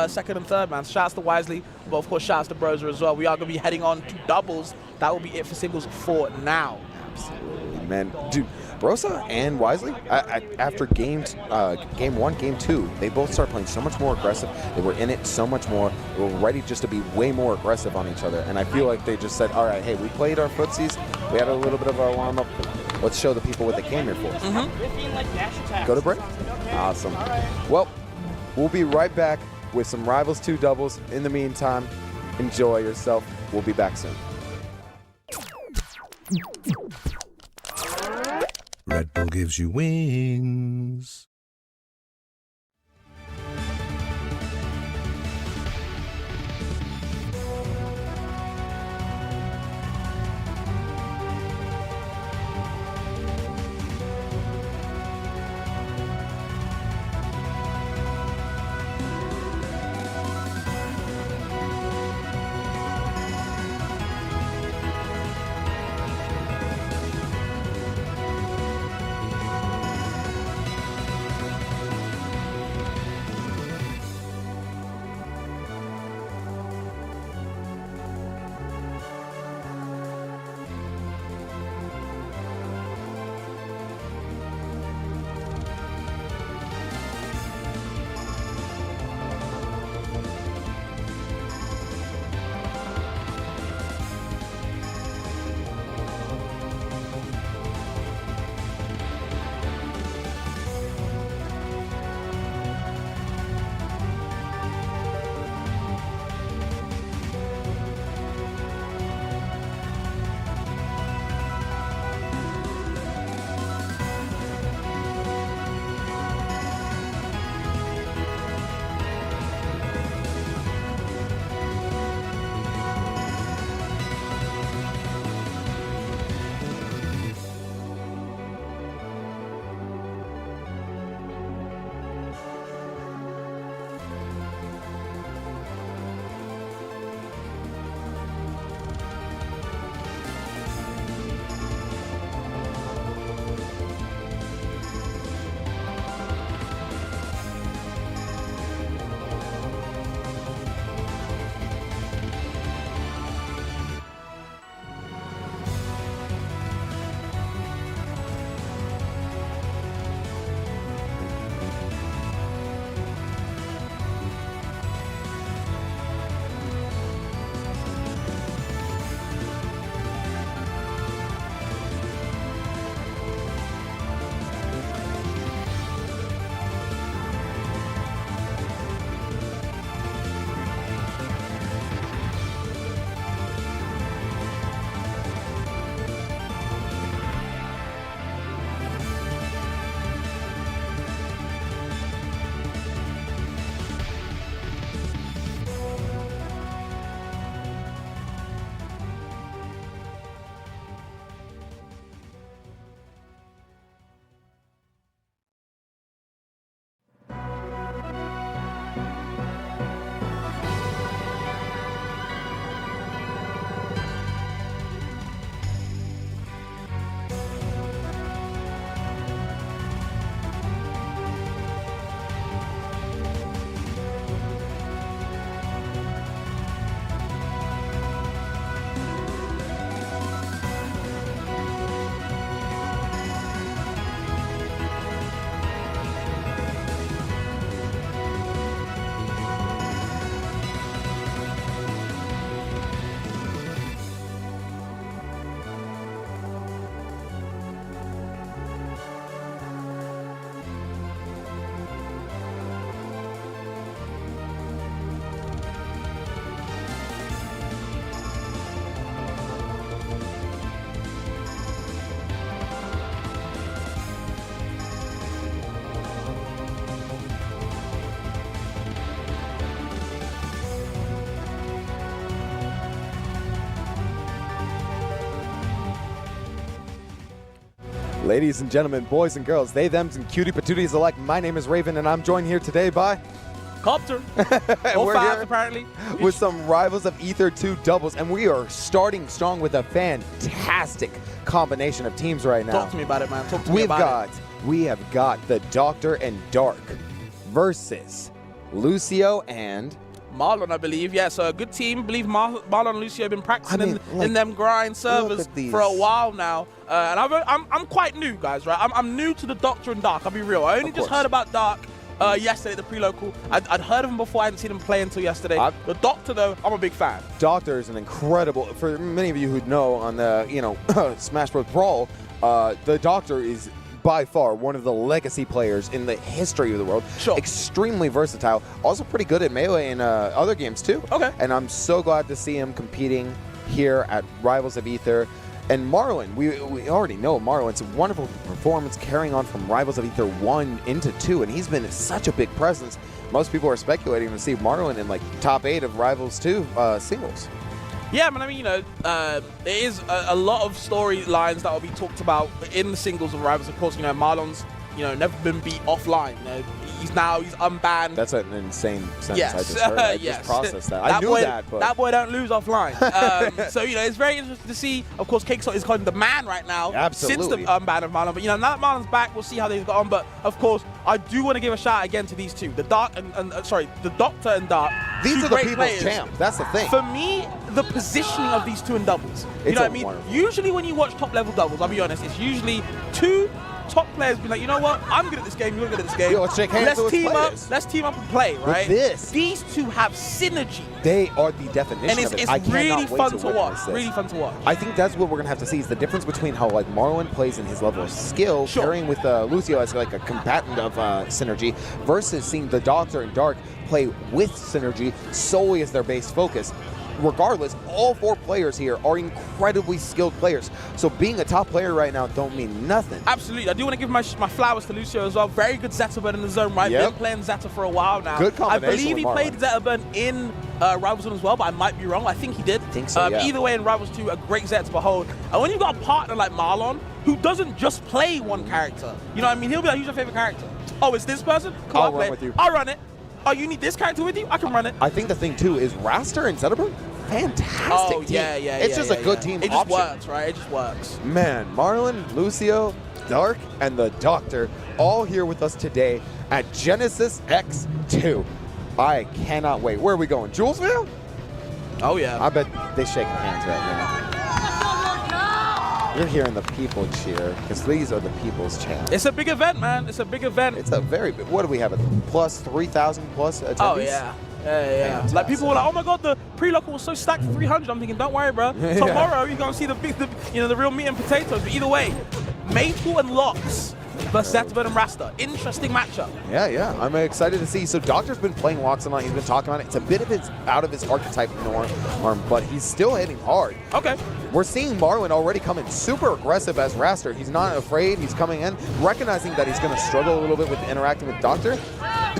S3: second and third, man. Shouts to Wisely, but of course shouts to Brosa as well. We are going to be heading on to doubles. That will be it for singles for now.
S2: Absolutely, man. Dude, Brosa and Wisely, after game 1, game 2, they both started playing so much more aggressive. They were in it so much more. They were ready just to be way more aggressive on each other. And I feel like they just said, all right, hey, we played our footsies. We had a little bit of a warm-up. Let's show the people what they came here for. Go to break? Awesome. Well, we'll be right back with some Rivals 2 doubles. In the meantime, enjoy yourself. We'll be back soon.
S4: Red Bull gives you wings.
S2: Ladies and gentlemen, boys and girls, they, thems, and cutie patooties alike, my name is Raven, and I'm joined here today by...
S3: Kopter.
S2: We're
S3: Fabz,
S2: here
S3: apparently.
S2: with some Rivals of Ether 2 doubles, and we are starting strong with a fantastic combination of teams right now.
S3: Talk to me about it, man. Talk to me about it.
S2: We have got the Doctor and Dark versus Lucio and...
S3: Marlon, I believe. Yeah, so a good team. I believe Marlon and Lucio have been practicing in them grind servers for a while now. And I'm quite new, guys, right? I'm new to the Doctor and Dark, I'll be real. I only just heard about Dark yesterday, the pre-local. I'd heard of him before, I hadn't seen him play until yesterday. The Doctor, though, I'm a big fan.
S2: Doctor is an incredible, for many of you who know on the, Smash Bros. Brawl, the Doctor is by far one of the legacy players in the history of the world.
S3: Sure.
S2: Extremely versatile. Also pretty good at Melee and other games too.
S3: Okay.
S2: And I'm so glad to see him competing here at Rivals of Ether. And Marlon, we already know Marlon's a wonderful performance carrying on from Rivals of Ether 1 into 2, and he's been such a big presence. Most people are speculating to see Marlon in like top 8 of Rivals 2 singles.
S3: Yeah, man, I mean, there is a lot of storylines that will be talked about in the singles of Rivals. Of course, Marlon's, never been beat offline. He's unbanned.
S2: That's an insane sentence
S3: yes.
S2: I just heard. I
S3: yes.
S2: just processed that. I knew that, but...
S3: That boy don't lose offline. So, it's very interesting to see. Of course, Cakesort is kind of the man right now.
S2: Absolutely.
S3: Since the unban of Marlon. But, now that Marlon's back, we'll see how they've got on. But, of course, I do want to give a shout again to these two. The Doctor and Dark.
S2: These are the people's
S3: players.
S2: champ. That's the thing.
S3: For me, the positioning of these two in doubles. You know what I mean?
S2: Wonderful.
S3: Usually when you watch top-level doubles, I'll be honest, it's usually two top players be like, you know what? I'm good at this game. You're good at this game.
S2: Yo, let's shake hands with players.
S3: Let's team up and play, right? These two have synergy.
S2: They are the definition
S3: and
S2: of it.
S3: it's really fun to watch. Really fun to watch.
S2: I think that's what we're gonna have to see is the difference between how like Marlon plays and his level of skill, carrying with Lucio as like a combatant of synergy, versus seeing the Doctor and Dark play with synergy solely as their base focus. Regardless, all 4 players here are incredibly skilled players. So being a top player right now don't mean nothing.
S3: Absolutely. I do want to give my flowers to Lucio as well. Very good Zeta burn in the zone, right?
S2: Yep.
S3: Been playing Zeta for a while now.
S2: Good combination.
S3: I believe he played Zeta burn in Rivals 1 as well, but I might be wrong. I think he did.
S2: I think so, yeah.
S3: Either way, in Rivals 2, a great Zeta to behold. And when you've got a partner like Marlon, who doesn't just play one character, you know what I mean? He'll be like, who's your favorite character? Oh, it's this person? Cool,
S2: I'll run with you.
S3: I'll run it. Oh, you need this character with you? I can run it.
S2: I think the thing too is Raster and Zetterberg, fantastic team.
S3: Yeah.
S2: It's just a good team
S3: It just
S2: option.
S3: works, right? It just works.
S2: Man, Marlon, Lucio, Dark, and the Doctor all here with us today at Genesis X2. I cannot wait. Where are we going? Julesville?
S3: Oh, yeah.
S2: I bet they shaking hands right now. You're hearing the people cheer, because these are the people's champs.
S3: It's a big event, man. It's a big event.
S2: It's a very big, what do we have, plus 3,000 plus attendees?
S3: Oh, yeah. Yeah. Like, people were like, oh my God, the pre-local was so stacked for 300. I'm thinking, don't worry, bro. Tomorrow, you're going to see the real meat and potatoes. But either way, Maple and Locks versus Zetterberg and Rasta. Interesting matchup.
S2: Yeah. I'm excited to see. So Doctor's been playing Locks a lot. He's been talking about it. It's a bit of out of his archetype norm, but he's still hitting hard.
S3: Okay.
S2: We're seeing Marlon already come in super aggressive as Raster. He's not afraid. He's coming in, recognizing that he's going to struggle a little bit with interacting with Doctor.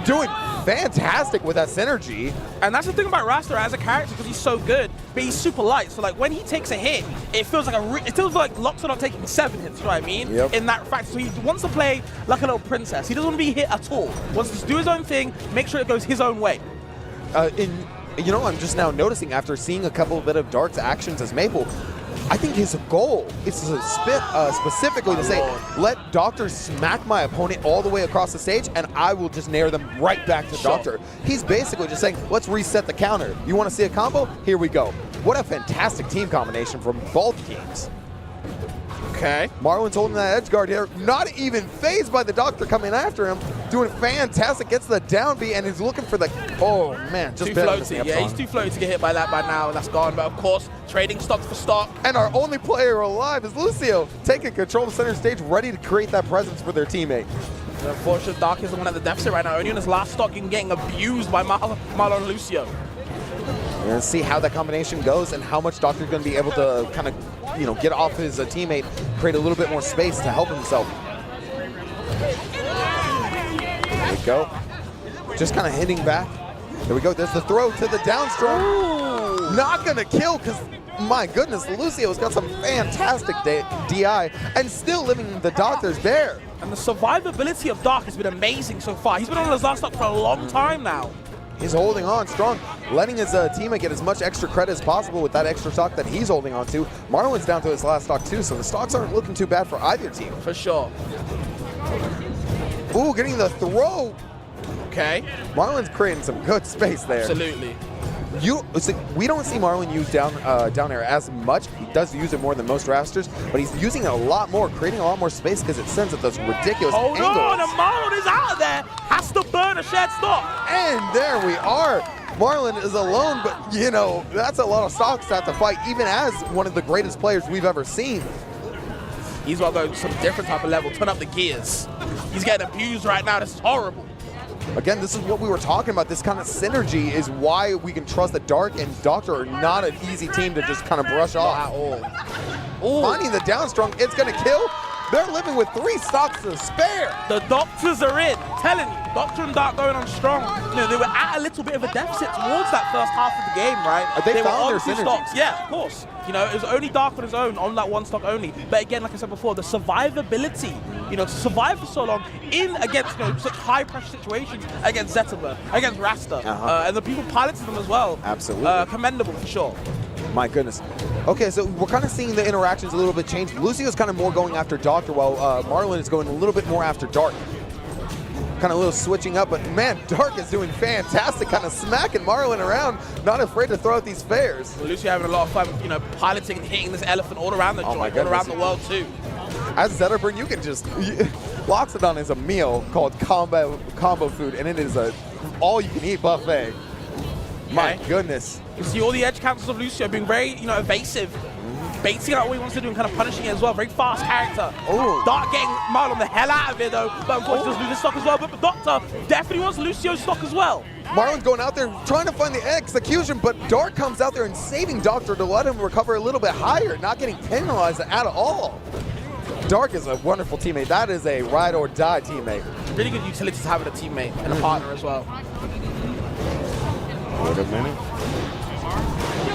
S2: Doing fantastic with that synergy.
S3: And that's the thing about Raster as a character, because he's so good, but he's super light. So like when he takes a hit, it feels like Locks are not taking 7 hits, you know what I mean?
S2: Yep.
S3: In that fact, so he wants to play like a little princess. He doesn't want to be hit at all. Wants to do his own thing, make sure it goes his own way.
S2: I'm just now noticing after seeing a couple bit of Dark's actions as Maple, I think his goal is to specifically to say, let Doctor smack my opponent all the way across the stage, and I will just nair them right back to Doctor. He's basically just saying, let's reset the counter. You want to see a combo? Here we go. What a fantastic team combination from both teams.
S3: Okay.
S2: Marlon's holding that edge guard here, not even phased by the Doctor coming after him, doing fantastic, gets the down B, and he's looking for the, oh man, just
S3: too floaty. Yeah, he's too floaty to get hit by that by now, and that's gone. But of course, trading stock for stock.
S2: And our only player alive is Lucio, taking control of center stage, ready to create that presence for their teammate.
S3: Unfortunately, Dark is the one at the deficit right now, only on his last stock and getting abused by Marlon and Lucio.
S2: We're going to see how that combination goes and how much Doctor's going to be able to kind of, get off his teammate, create a little bit more space to help himself. There we go. Just kind of hitting back. There we go. There's the throw to the downstroke. Not going to kill because my goodness, Lucio's got some fantastic DI and still living the Doctor's bear.
S3: And the survivability of Dark has been amazing so far. He's been on his last stock for a long time now.
S2: He's holding on strong, letting his teammate get as much extra credit as possible with that extra stock that he's holding on to. Marlon's down to his last stock too, so the stocks aren't looking too bad for either team.
S3: For sure.
S2: Ooh, getting the throw.
S3: Okay.
S2: Marlon's creating some good space there.
S3: Absolutely.
S2: We don't see Marlon use down air as much. He does use it more than most rasters, but he's using it a lot more, creating a lot more space because it sends at those ridiculous angles.
S3: Hold on, and Marlon is out of there. Has to burn a shared stock.
S2: And there we are. Marlon is alone, but you know, that's a lot of stocks to have to fight, even as one of the greatest players we've ever seen.
S3: He's got to go to some different type of level, turn up the gears. He's getting abused right now. This is horrible.
S2: Again, this is what we were talking about. This kind of synergy is why we can trust that Dark and Doctor are not an easy team to just kind of brush off.
S3: Not at all.
S2: Finding the down strong, it's going to kill. They're living with 3 stocks to spare.
S3: The Doctors are in. Telling you, Doctor and Dark going on strong. You know, they were at a little bit of a deficit towards that first half of the game, right?
S2: They
S3: were
S2: found
S3: on
S2: their
S3: 2
S2: synergy.
S3: stocks. Yeah, of course. You know, it was only Dark on his own, on that 1 stock only. But again, like I said before, the survivability, you know, to survive for so long in against, you know, such high pressure situations against Zetterberg, against Rasta, and the people piloting them as well.
S2: Absolutely.
S3: Commendable for sure.
S2: My goodness. Okay, so we're kind of seeing the interactions a little bit change. Lucio's kind of more going after Doctor, while Marlon is going a little bit more after Dark. Kind of a little switching up, but man, Dark is doing fantastic, kind of smacking Marlon around, not afraid to throw out these spares.
S3: Well, Lucio having a lot of fun, you know, piloting and hitting this elephant all around the joint, all around the world too.
S2: As Zetterberg, you can just... Loxodon is a meal called combo food, and it is a all-you-can-eat buffet. My goodness.
S3: You see all the edge counters of Lucio being very, you know, evasive. Baiting out what he wants to do and kind of punishing it as well. Very fast character.
S2: Oh.
S3: Dark getting Marlon the hell out of it though, but unfortunately does lose his stock as well. But the Doctor definitely wants Lucio's stock as well.
S2: Marlon's going out there trying to find the execution, but Dark comes out there and saving Doctor to let him recover a little bit higher, not getting penalized at all. Dark is a wonderful teammate. That is a ride or die teammate.
S3: Really good utility to having a teammate and a partner as well.
S2: Wait a minute.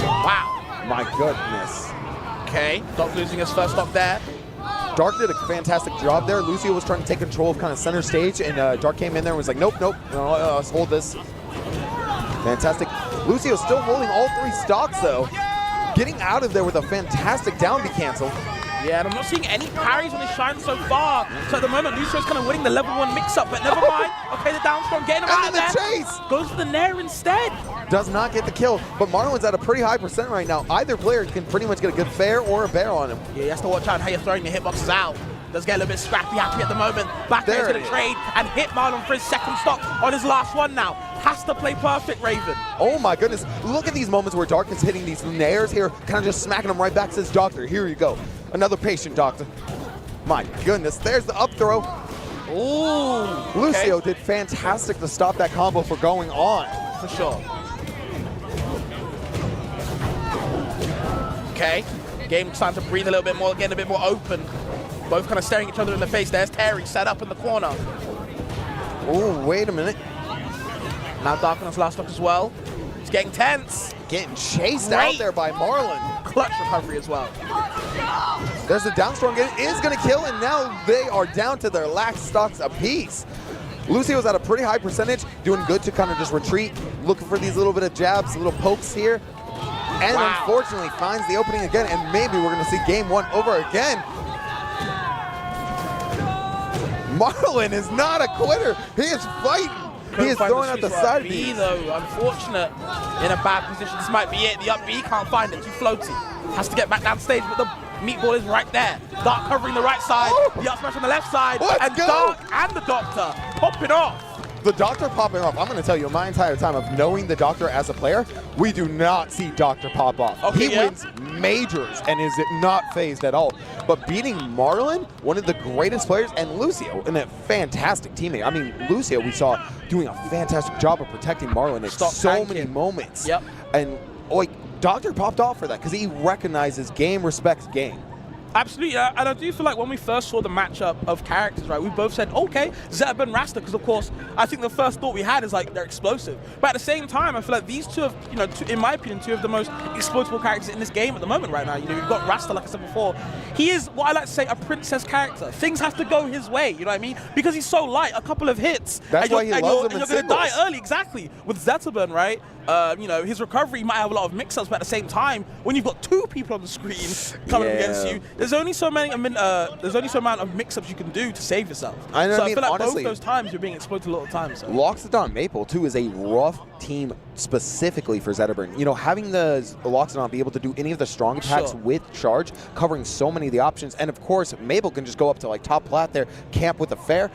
S3: Wow.
S2: My goodness.
S3: Okay, Doc losing his first stock there.
S2: Dark did a fantastic job there. Lucio was trying to take control of kind of center stage, and Dark came in there and was like, nope, nope, no, let's hold this. Fantastic. Lucio still holding all 3 stocks, though. Getting out of there with a fantastic down B cancel.
S3: Yeah, and I'm not seeing any parries on his shine so far. So at the moment, Lucio's kind of winning the level 1 mix-up, but never mind. Okay, the down strong getting him out of there.
S2: And then the chase!
S3: Goes for the nair instead.
S2: Does not get the kill, but Marlon's at a pretty high % right now. Either player can pretty much get a good fair or a bear on him.
S3: Yeah, you have to watch out how you're throwing your hitboxes out. Does get a little bit scrappy happy at the moment. Back there to the trade and hit Marlon for his 2nd stock on his last one now. Has to play perfect, Raven.
S2: Oh my goodness. Look at these moments where Dark is hitting these nairs here, kind of just smacking them right back. Says Doctor, here you go. Another patient, Doctor. My goodness, there's the up throw.
S3: Ooh.
S2: Lucio did fantastic to stop that combo for going on.
S3: For sure. Okay, game's time to breathe a little bit more, getting a bit more open. Both kind of staring each other in the face. There's Terry set up in the corner.
S2: Oh, wait a minute.
S3: Now Dark on his last stock as well. It's getting tense.
S2: Getting chased out there by Marlon.
S3: Clutch recovery as well.
S2: There's the down strong. It is going to kill, and now they are down to their last stocks apiece. Lucio's at a pretty high %, doing good to kind of just retreat, looking for these little bit of jabs, little pokes here. And unfortunately finds the opening again, and maybe we're going to see game 1 over again. Marlon is not a quitter. He is fighting. He is throwing out the side B.
S3: Though, unfortunate, in a bad position. This might be it. The up B can't find it. Too floaty. Has to get back down stage, but the meatball is right there. Dark covering the right side. The up smash on the left side.
S2: Let's go.
S3: Dark and the Doctor popping off.
S2: The Doctor popping off. I'm going to tell you, my entire time of knowing the Doctor as a player, we do not see Doctor pop off.
S3: Okay,
S2: he wins majors and is not phased at all. But beating Marlon, one of the greatest players, and Lucio, and a fantastic teammate. I mean, Lucio, we saw doing a fantastic job of protecting Marlon at so many moments.
S3: Yep.
S2: And like, Doctor popped off for that because he recognizes game respects game.
S3: Absolutely, and I do feel like when we first saw the matchup of characters, right, we both said, okay, Zeb and Rasta, because of course, I think the first thought we had is like, they're explosive. But at the same time, I feel like these two have, you know, in my opinion, two of the most exploitable characters in this game at the moment right now. You know, you've got Rasta, like I said before. He is, what I like to say, a princess character. Things have to go his way, you know what I mean? Because he's so light, a couple of hits.
S2: That's why he loves them in
S3: you're going to die
S2: singles.
S3: early, exactly. With Zetterburn, right? You know, his recovery might have a lot of mix-ups, but at the same time, when you've got two people on the screen coming against you, there's only so many. There's only so amount of mix-ups you can do to save yourself. I feel like
S2: honestly,
S3: both those times you're being exploited a lot of times. So.
S2: Loxodon Maple too is a rough team specifically for Zetterburn. You know, having the Loxodon be able to do any of the strong attacks with charge, covering so many of the options, and of course Maple can just go up to like top plat there, camp with a fair.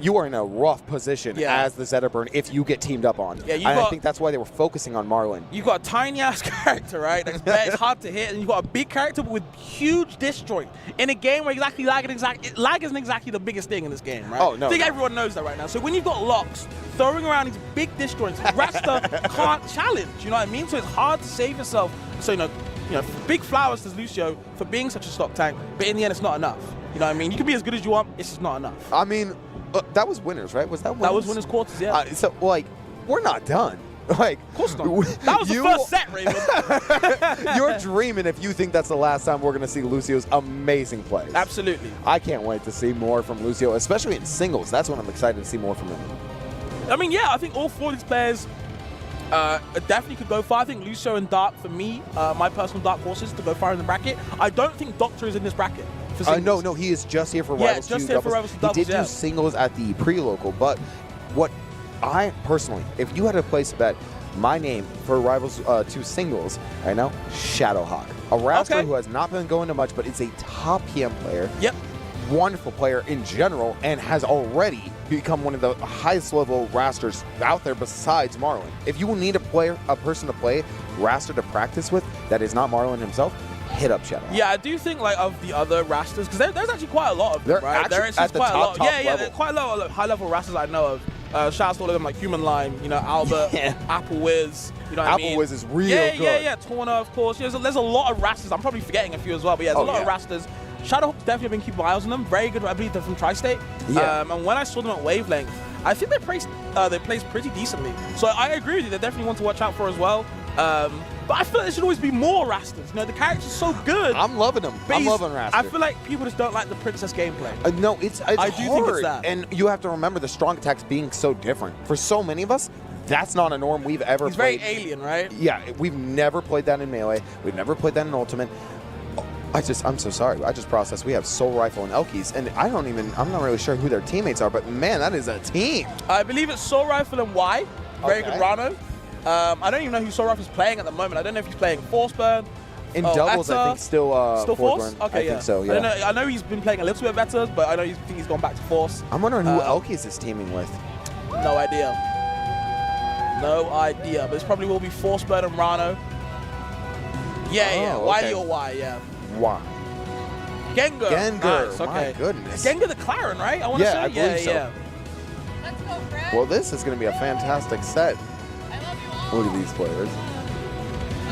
S2: You are in a rough position as the Zetterburn if you get teamed up on. And I think that's why they were focusing on Marlon.
S3: You've got a tiny-ass character, right? It's hard to hit, and you've got a big character with huge disjoint. In a game where lag isn't exactly the biggest thing in this game, right?
S2: Oh, no.
S3: I think everyone knows that right now. So when you've got Lox throwing around these big disjoints, Rasta can't challenge, you know what I mean? So it's hard to save yourself. So, you know, big flowers to Lucio for being such a stock tank, but in the end, it's not enough. You know what I mean? You can be as good as you want, it's just not enough.
S2: I mean, that was winners, right? Was that winners?
S3: That was winners quarters, yeah.
S2: So, like, we're not done. Like,
S3: of course not. That was the first set, Raven.
S2: You're dreaming if you think that's the last time we're going to see Lucio's amazing plays.
S3: Absolutely.
S2: I can't wait to see more from Lucio, especially in singles. That's when I'm excited to see more from him.
S3: I mean, yeah, I think all four of these players definitely could go far. I think Lucio and Dark, for me, my personal dark horses to go far in the bracket. I don't think Doctor is in this bracket.
S2: No, he is just here for Rivals 2 doubles. He did do singles at the pre-local, but what I personally, if you had to place a bet, my name for Rivals 2 singles, I know, Shadowhawk. A Raster who has not been going to much, but is a top PM player.
S3: Yep.
S2: Wonderful player in general, and has already become one of the highest level Rasters out there besides Marlon. If you need a person to play Raster to practice with that is not Marlon himself, hit up Shadow.
S3: Yeah, I do think like of the other Rasters, because there's actually quite a lot of them, right?
S2: There is actually quite a lot.
S3: Yeah, there's quite a lot of high-level Rasters I know of. Shout out to all of them like Human Line, you know, Albert, Apple Wiz, you know what I mean?
S2: Apple Wiz is real good.
S3: Yeah, Torna, of course. There's a lot of Rasters. I'm probably forgetting a few as well, but yeah, there's a lot of Rasters. Shadowhawk's definitely been keeping my eyes on them. Very good, I believe they're from Tri-State.
S2: Yeah.
S3: And when I saw them at Wavelength, I think they placed pretty decently. So I agree with you. They're definitely one to watch out for as well. But I feel like there should always be more Rastas. You know, the character's so good.
S2: I'm loving them. I'm loving Rastas.
S3: I feel like people just don't like the princess gameplay.
S2: No, it's
S3: I do think it's that.
S2: And you have to remember the strong attacks being so different. For so many of us, that's not a norm we've ever played.
S3: He's very alien, right?
S2: Yeah, we've never played that in Melee. We've never played that in Ultimate. I'm so sorry. I just processed. We have Soul Rifle and Elkies, and I'm not really sure who their teammates are, but man, that is a team.
S3: I believe it's Soul Rifle and Y. Very good Rano. I don't even know who Soul Rifle's playing at the moment. I don't know if he's playing Force Burn.
S2: In doubles, I think still
S3: Force?
S2: Okay, I think so, yeah.
S3: I know he's been playing a little bit better, but I know he's gone back to Force.
S2: I'm wondering who Elkies is teaming with.
S3: No idea. No idea, but this probably will be Force Burn and Rano. Yeah, YD or Y, yeah.
S2: Wow.
S3: Gengar. Nice,
S2: my goodness.
S3: Gengar the Claren, right? I want to say.
S2: I believe so.
S3: Yeah.
S5: Let's go, Fred.
S2: Well, this is going to be a fantastic set.
S5: I love you all.
S2: Look at these players.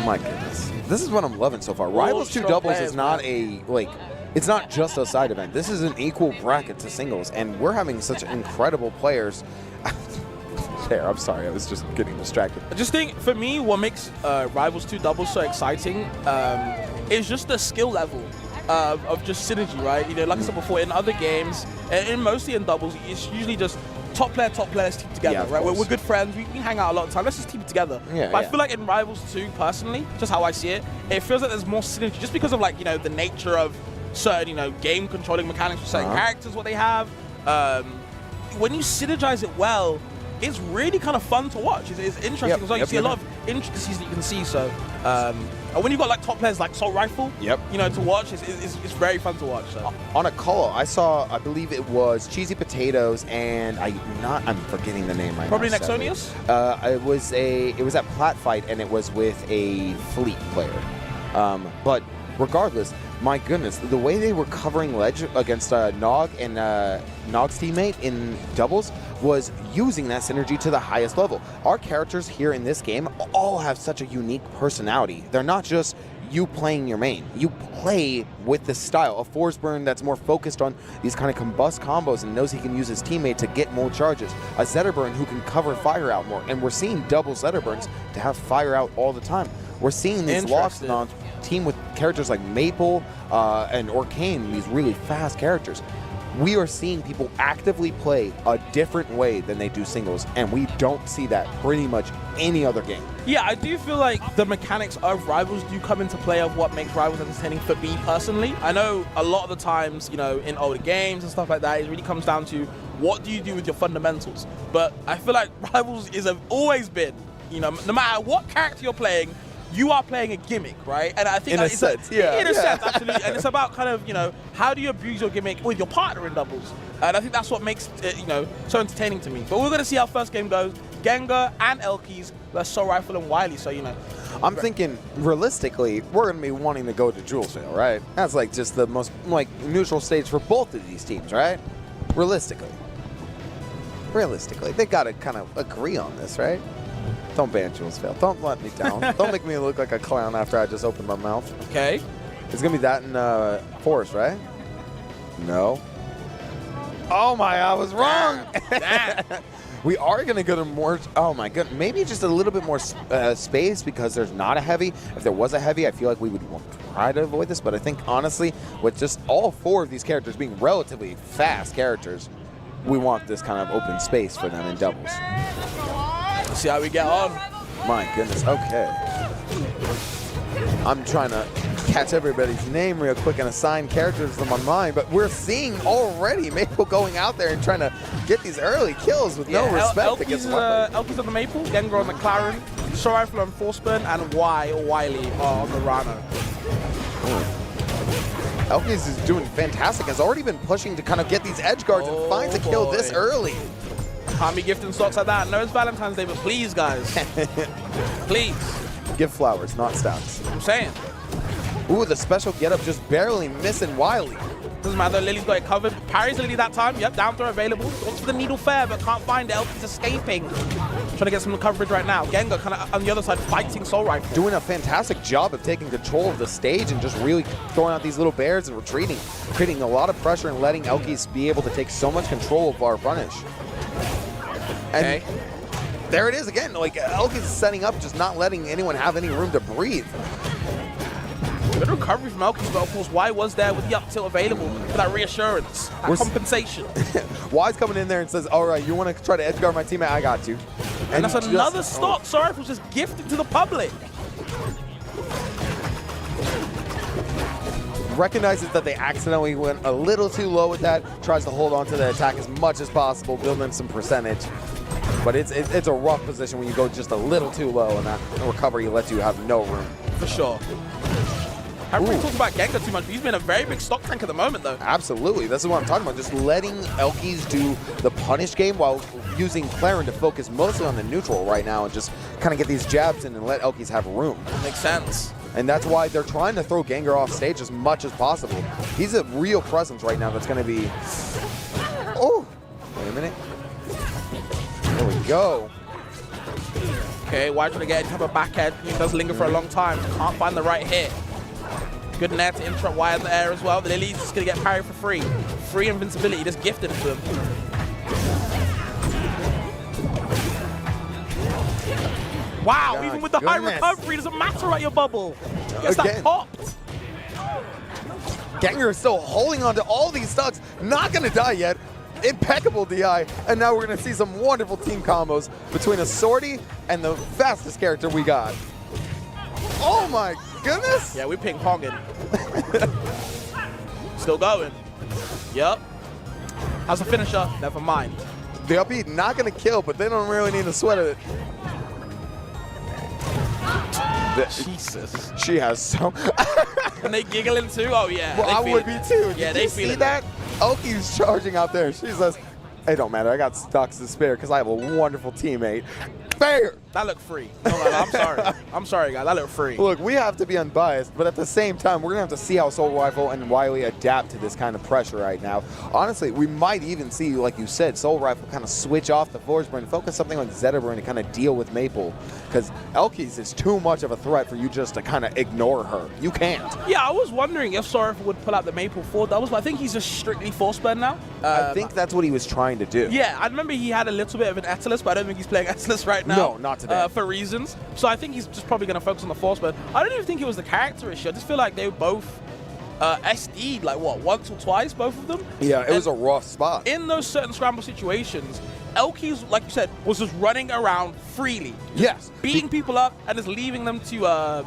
S2: My goodness. This is what I'm loving so far. Rivals 2 doubles is not it's not just a side event. This is an equal bracket to singles, and we're having such incredible players. I'm sorry, I was just getting distracted.
S3: I just think, for me, what makes Rivals 2 doubles so exciting is just the skill level of just synergy, right? You know, like I said before, in other games, and mostly in doubles, it's usually just top players team together, right? We're good friends, we hang out a lot of the time, let's just team it together. But I feel like in Rivals 2, personally, just how I see it, it feels like there's more synergy, just because of, like, you know, the nature of certain, you know, game controlling mechanics for certain characters, what they have. When you synergize it well, it's really kind of fun to watch. It's interesting as well. You see a lot of intricacies that you can see. So, and when you've got like top players like Soul Rifle, you know, to watch, it's very fun to watch. So.
S2: On a call, I saw, I believe it was Cheesy Potatoes, and I'm forgetting the name right
S3: Probably
S2: now.
S3: Nexonius?
S2: It was at Plat Fight, and it was with a Fleet player. But regardless, my goodness, the way they were covering ledge against Nog and Nog's teammate in doubles was using that synergy to the highest level. Our characters here in this game all have such a unique personality. They're not just you playing your main. You play with this style. A Force Burn that's more focused on these kind of combust combos and knows he can use his teammate to get more charges. A Zetterburn who can cover fire out more. And we're seeing double Zetterburns to have fire out all the time. We're seeing these locks on team with characters like Maple and Orcane, these really fast characters. We are seeing people actively play a different way than they do singles, and we don't see that pretty much any other game.
S3: Yeah, I do feel like the mechanics of Rivals do come into play of what makes Rivals entertaining for me personally. I know a lot of the times, you know, in older games and stuff like that, it really comes down to what do you do with your fundamentals. But I feel like Rivals is always been, you know, no matter what character you're playing, you are playing a gimmick, right? And I think
S2: in a sense, yeah.
S3: In a sense, absolutely. And it's about kind of, you know, how do you abuse your gimmick with your partner in doubles? And I think that's what makes it, you know, so entertaining to me. But we're going to see how first game goes. Gengar and Elkies versus Soul Rifle and Wily, so, you know.
S2: I'm thinking, realistically, we're going to be wanting to go to Julesville, right? That's like just the most, like, neutral stage for both of these teams, right? Realistically. They got to kind of agree on this, right? Don't ban Julesville. Don't let me down. Don't make me look like a clown after I just opened my mouth.
S3: Okay.
S2: It's going to be that in Forest, right? No. Oh my, I was wrong. We are going to go to more, oh my goodness, maybe just a little bit more space because there's not a heavy. If there was a heavy, I feel like we would try to avoid this, but I think honestly, with just all four of these characters being relatively fast characters, we want this kind of open space for them in doubles.
S3: See how we get on.
S2: My goodness, okay. I'm trying to catch everybody's name real quick and assign characters to my mind, but we're seeing already Maple going out there and trying to get these early kills with no respect against
S3: Elkies on the Maple, Gengar on the Claren, Soul Rifle on Forceburn, and Wily on the Rana.
S2: Elkies is doing fantastic. Has already been pushing to kind of get these edge guards and finds a kill this early.
S3: Can't be gifting stocks like that. No, it's Valentine's Day, but please, guys. Please.
S2: Give flowers, not stocks.
S3: I'm saying.
S2: Ooh, the special getup just barely missing Wily.
S3: Doesn't matter, Lily's got it covered. Parries Lily that time. Yep, down throw available. Wants for the needle fair, but can't find it. Elkies escaping. Trying to get some coverage right now. Gengar kind of on the other side fighting Soul Rifle.
S2: Doing a fantastic job of taking control of the stage and just really throwing out these little bears and retreating. Creating a lot of pressure and letting Elkies be able to take so much control of our punish. And there it is again. Like, Elkies is setting up, just not letting anyone have any room to breathe.
S3: Good recovery from Elkies, but of course, why was there with the up tilt available for that reassurance, that compensation?
S2: Y's coming in there and says, all right, you want to try to edge guard my teammate? I got you.
S3: And that's another stock. Sorry, it was just gifted to the public.
S2: Recognizes that they accidentally went a little too low with that, tries to hold on to the attack as much as possible, building some percentage. But it's a rough position when you go just a little too low, and that recovery lets you have no room.
S3: For sure. I haven't really talked about Gengar too much, but he's been a very big stock tank at the moment, though.
S2: Absolutely. This is what I'm talking about. Just letting Elkies do the punish game while using Claren to focus mostly on the neutral right now and just kind of get these jabs in and let Elkies have room.
S3: Makes sense.
S2: And that's why they're trying to throw Gengar off stage as much as possible. He's a real presence right now that's going to be... Oh! Wait a minute. There we go.
S3: Okay, why trying to get into a backhead? He does linger for a long time. Can't find the right hit. Good net to interrupt Y in the air as well. The Lily's just going to get parried for free. Free invincibility, just gifted to him. Wow,
S2: God,
S3: even with the high recovery, it doesn't matter about your bubble. Gets that popped.
S2: Gengar is still holding on to all these stocks. Not going to die yet. Impeccable DI. And now we're going to see some wonderful team combos between a Swordy and the fastest character we got. Oh my goodness.
S3: Yeah, we're ping-ponging. Still going. Yep. How's the finisher? Never mind.
S2: The up beat not going to kill, but they don't really need to sweat it.
S3: Jesus.
S2: She has so...
S3: And they giggling too? Oh, yeah.
S2: Well, I would be too.
S3: Yeah,
S2: Did you see that? Elkies charging out there. She says, it don't matter. I got stocks to spare because I have a wonderful teammate. Fair.
S3: That looked free. No, I'm sorry. I'm sorry, guys. That looked free.
S2: Look, we have to be unbiased, but at the same time, we're going to have to see how Soul Rifle and Wily adapt to this kind of pressure right now. Honestly, we might even see, like you said, Soul Rifle kind of switch off the Forgeburn and focus something on Zetaburn to kind of deal with Maple, because Elkies is too much of a threat for you just to kind of ignore her. You can't.
S3: Yeah, I was wondering if Soul Rifle would pull out the Maple forward. I think he's just strictly force burn now.
S2: I think that's what he was trying to do.
S3: Yeah, I remember he had a little bit of an Atlas, but I don't think he's playing Atlas right now.
S2: No, not today.
S3: For reasons. So I think he's just probably going to focus on the force burn. I don't even think it was the character issue. I just feel like they were both SD'd, like what, once or twice, both of them?
S2: Yeah, it was a rough spot.
S3: In those certain scramble situations, Elkies, like you said, was just running around freely.
S2: Yes.
S3: Beating people up and just leaving them to
S2: Gengar.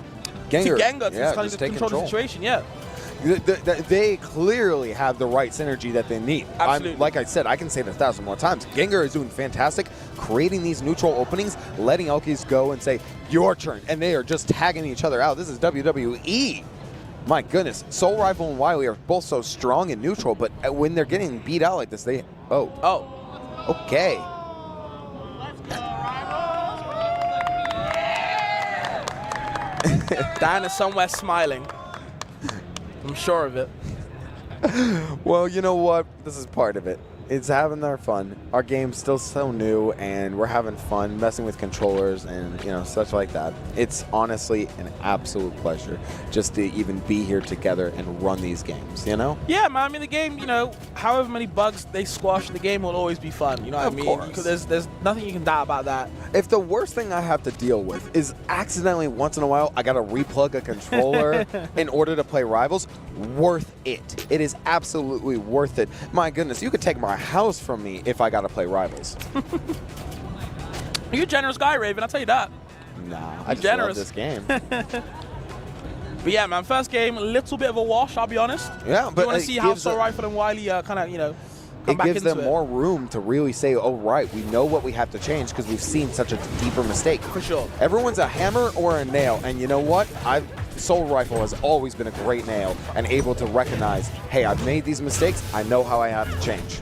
S3: to
S2: Yeah,
S3: kind of
S2: just take
S3: control the
S2: control.
S3: situation. Yeah.
S2: They clearly have the right synergy that they need.
S3: Absolutely.
S2: Like I said, I can say it 1,000 more times. Gengar is doing fantastic, creating these neutral openings, letting Elkies go and say, your turn. And they are just tagging each other out. This is WWE. My goodness. Soul Rifle and Wily are both so strong in neutral, but when they're getting beat out like this, they... Oh. Okay.
S3: Dan is somewhere smiling. I'm sure of it.
S2: Well, you know what? This is part of it. It's having our fun. Our game's still so new, and we're having fun messing with controllers and, you know, such like that. It's honestly an absolute pleasure just to even be here together and run these games, you know?
S3: Yeah, man. I mean, the game, you know, however many bugs they squash, the game will always be fun. You know what I mean?
S2: Course.
S3: There's nothing you can doubt about that.
S2: If the worst thing I have to deal with is accidentally once in a while I gotta replug a controller in order to play Rivals, worth it. It is absolutely worth it. My goodness, you could take my house from me if I gotta play Rivals.
S3: You're a generous guy, Raven. I'll tell you that.
S2: Nah, I just
S3: generous.
S2: love this game.
S3: But yeah, man, first game, a little bit of a wash, I'll be honest.
S2: Yeah, but
S3: you want to see how Soul Rifle and Wily kind of, you know, come
S2: it
S3: back
S2: gives
S3: into
S2: them
S3: it.
S2: more room to really say, oh, right, we know what we have to change because we've seen such a deeper mistake.
S3: For sure.
S2: Everyone's a hammer or a nail, and you know what? Soul Rifle has always been a great nail and able to recognize, hey, I've made these mistakes, I know how I have to change.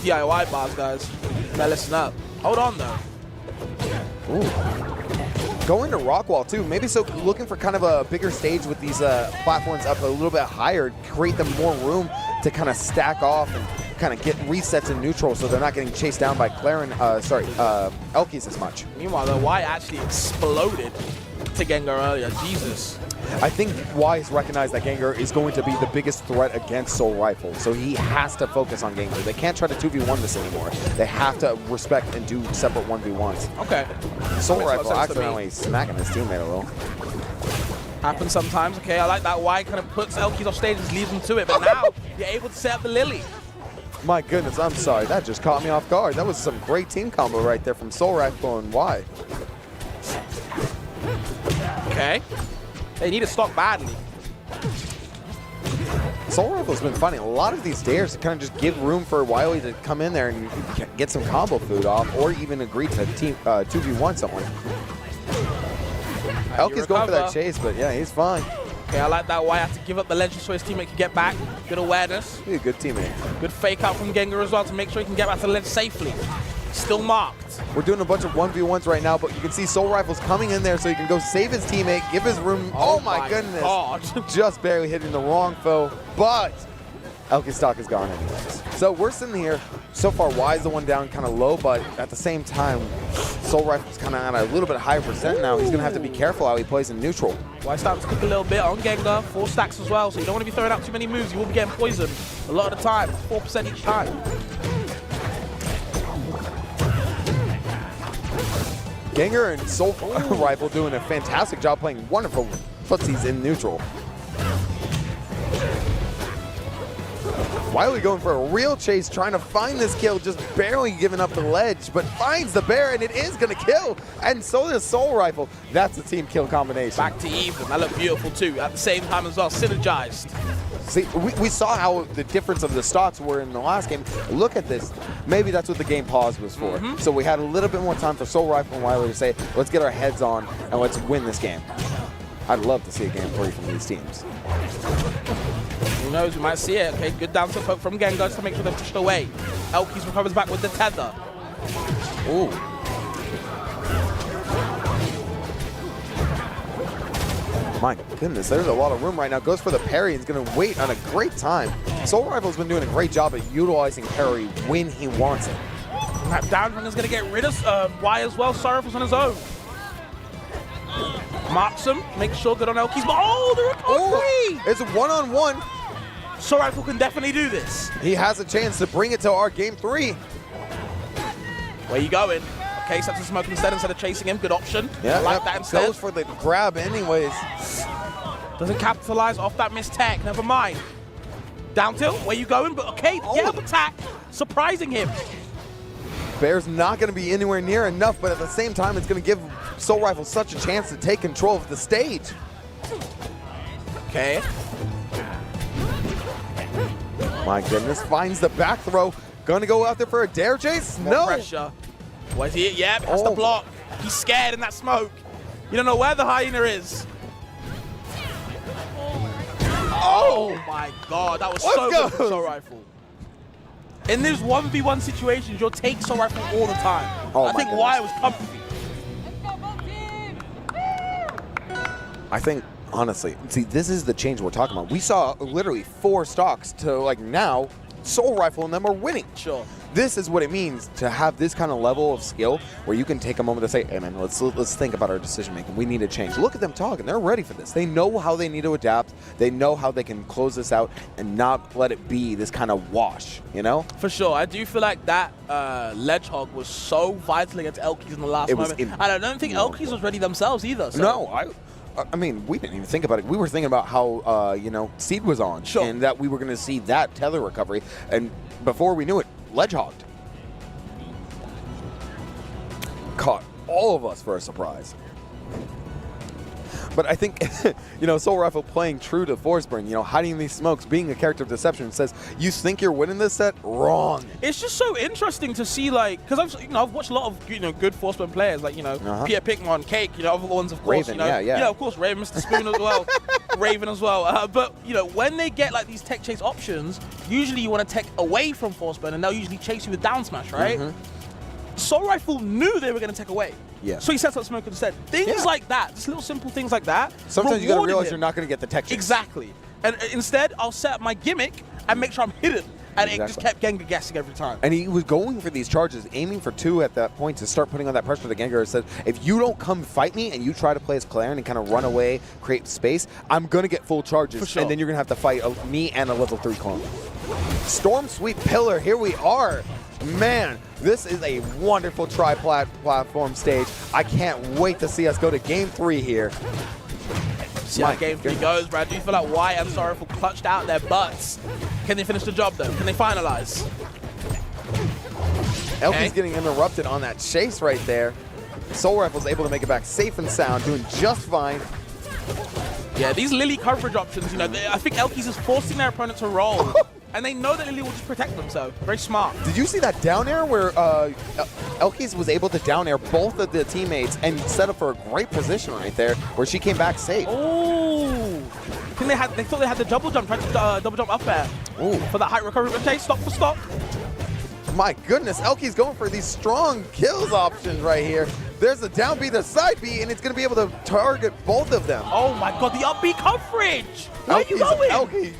S3: DIY bars, guys. Better listen up. Hold on, though.
S2: Ooh. Going to Rockwall, too. Maybe so looking for kind of a bigger stage with these platforms up a little bit higher, create them more room to kind of stack off and kind of get resets in neutral so they're not getting chased down by Elkies as much.
S3: Meanwhile, the Y actually exploded to Gengar earlier. Jesus.
S2: I think Wise recognized that Gengar is going to be the biggest threat against Soul Rifle, so he has to focus on Gengar. They can't try to 2v1 this anymore. They have to respect and do separate 1v1s.
S3: Okay.
S2: Soul
S3: Makes a lot of
S2: Rifle
S3: sense to
S2: accidentally smacking his teammate a little.
S3: Happens sometimes. Okay, I like that Y kind of puts Elkies off stage and just leaves them to it, but now you're able to set up the Lily.
S2: My goodness, I'm sorry. That just caught me off guard. That was some great team combo right there from Soul Rifle and Y.
S3: Okay. They need to stop badly.
S2: Soul Rifle's been finding a lot of these dares to kind of just give room for Wily to come in there and get some combo food off, or even agree to 2v1 someone. Elki's going for that chase, but yeah, he's fine.
S3: Okay, I like that. Y had to give up the ledge so his teammate could get back. Good awareness.
S2: He's a good teammate.
S3: Good fake out from Gengar as well to make sure he can get back to the ledge safely. Still marked.
S2: We're doing a bunch of 1v1s right now, but you can see Soul Rifle's coming in there so he can go save his teammate, give his room. Oh my goodness.
S3: God.
S2: Just barely hitting the wrong foe, but Elki's stock is gone anyways. So we're sitting here. So far, Y's the one down kind of low, but at the same time, Soul Rifle's kind of on a little bit higher percent now. He's going to have to be careful how he plays in neutral.
S3: Y starting to cook a little bit on Gengar. 4 stacks as well, so you don't want to be throwing out too many moves. You will be getting poisoned a lot of the time. 4% each time.
S2: Gengar and Soul Rifle doing a fantastic job playing wonderful footsies in neutral. Wily going for a real chase, trying to find this kill, just barely giving up the ledge, but finds the bear, and it is going to kill. And so does Soul Rifle. That's a team kill combination.
S3: Back to even. That looked beautiful too. At the same time as well, synergized.
S2: See, we saw how the difference of the stocks were in the last game. Look at this. Maybe that's what the game pause was for. So we had a little bit more time for Soul Rifle and Wily to say, let's get our heads on and let's win this game. I'd love to see a game 3 from these teams.
S3: Who knows, we might see it. Okay, good down tilt poke from Gengar just to make sure they're pushed away. Elkies recovers back with the tether.
S2: Ooh. My goodness, there's a lot of room right now. Goes for the parry. He's going to wait on a great time. Soul Rival's been doing a great job at utilizing parry when he wants it.
S3: That down run is going to get rid of Y as well. Sorrowful's on his own. Marks him, makes sure good on Elkies. Oh, the recovery!
S2: It's a one-on-one.
S3: Soul Rifle can definitely do this.
S2: He has a chance to bring it to our game 3.
S3: Where you going? Okay, sets the smoke instead of chasing him. Good option.
S2: Yeah,
S3: I like that instead.
S2: Goes for the grab anyways.
S3: Doesn't capitalize off that missed tech. Never mind. Down tilt, where you going? But okay, get up attack. Surprising him.
S2: Bear's not going to be anywhere near enough, but at the same time, it's going to give Soul Rifle such a chance to take control of the stage.
S3: Okay.
S2: My goodness, finds the back throw. Gonna go out there for a dare chase?
S3: More
S2: No.
S3: pressure. Where's he? Yep, has to
S2: Oh.
S3: block. He's scared in that smoke. You don't know where the hyena is. Oh my god, that was so good for Soul Rifle. In these 1v1 situations, you'll take Soul Rifle all the time.
S2: Oh
S3: I
S2: my
S3: think
S2: goodness.
S3: Y was comfy.
S5: Let's go, both teams!
S2: I think, honestly, see, this is the change we're talking about. We saw literally 4 stocks to, like, now, Soul Rifle and them are winning.
S3: Sure.
S2: This is what it means to have this kind of level of skill where you can take a moment to say, hey man, let's think about our decision making. We need to change. Look at them talking. They're ready for this. They know how they need to adapt. They know how they can close this out and not let it be this kind of wash, you know?
S3: For sure. I do feel like that ledge hog was so vital against Elkies in the last moment. And I don't think Elkies was ready themselves either. So.
S2: No, I mean, we didn't even think about it. We were thinking about how, you know, Seed was on.
S3: Sure.
S2: And that we were going to see that tether recovery. And before we knew it, ledge hogged. Caught all of us for a surprise. But I think, you know, Soul Rifle playing true to Forsburn, you know, hiding these smokes, being a character of deception, says, you think you're winning this set? Wrong.
S3: It's just so interesting to see, like, because I've watched a lot of, you know, good Forsburn players, like, you know, Pierre Pickmon, Cake, you know, other ones, of course,
S2: Raven,
S3: you know.
S2: yeah.
S3: Of course, Raven, Mr. Spoon as well. Raven as well. But, you know, when they get, like, these tech chase options, usually you want to tech away from Forsburn, and they'll usually chase you with down smash, right? Soul Rifle knew they were going to take away.
S2: Yeah.
S3: So he sets up smoke instead. Things like that, just little simple things like that.
S2: Sometimes you got to realize
S3: him.
S2: you're not going to get the tech chase.
S3: Exactly. And instead, I'll set up my gimmick and make sure I'm hidden. And it just kept Gengar guessing every time.
S2: And he was going for these charges, aiming for 2 at that point to start putting on that pressure to Gengar. Said, if you don't come fight me and you try to play as Claren and kind of run away, create space, I'm going to get full charges.
S3: For sure.
S2: And then you're going to have to fight me and a level 3 clone. Storm Sweep Pillar, here we are. Man, this is a wonderful tri-platform stage. I can't wait to see us go to game 3 here.
S3: See how game 3 goes, bro. I do feel like Y and Sorrowful clutched out their butts. Can they finish the job, though? Can they finalize?
S2: Elki's getting interrupted on that chase right there. Soul Rifle's able to make it back safe and sound, doing just fine.
S3: Yeah, these Lily coverage options, you know, I think Elkies is forcing their opponent to roll. And they know that Lily will just protect them, so very smart.
S2: Did you see that down air where Elkies was able to down air both of the teammates and set up for a great position right there where she came back safe?
S3: Oh! I think they thought they had the double jump, tried to double jump up air.
S2: Ooh.
S3: For that height recovery. Okay, stop for stop.
S2: My goodness, Elki's going for these strong kills options right here. There's a down B, the side B, and it's going to be able to target both of them.
S3: Oh my god, the up B coverage! Where are you going?
S2: Elkie,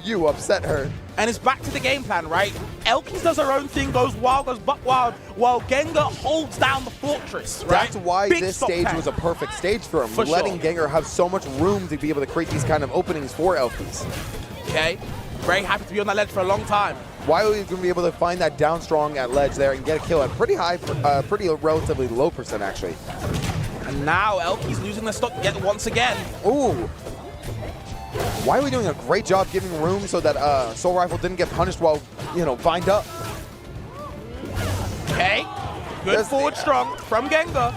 S2: you upset her.
S3: And it's back to the game plan, right? Elkies does her own thing, goes wild, goes buck wild, while Gengar holds down the fortress, right?
S2: That's why
S3: Big
S2: this
S3: stop
S2: stage
S3: tank.
S2: was a perfect stage for him,
S3: For
S2: letting
S3: sure.
S2: Gengar have so much room to be able to create these kind of openings for Elkies.
S3: Okay, very happy to be on that ledge for a long time.
S2: Wiley's going to be able to find that down strong at ledge there and get a kill at pretty high, pretty relatively low percent actually.
S3: And now Elkies losing their stock yet once again.
S2: Ooh. Wiley doing a great job giving room so that Soul Rifle didn't get punished while, you know, vined up.
S3: Okay, good forward strong from Gengar.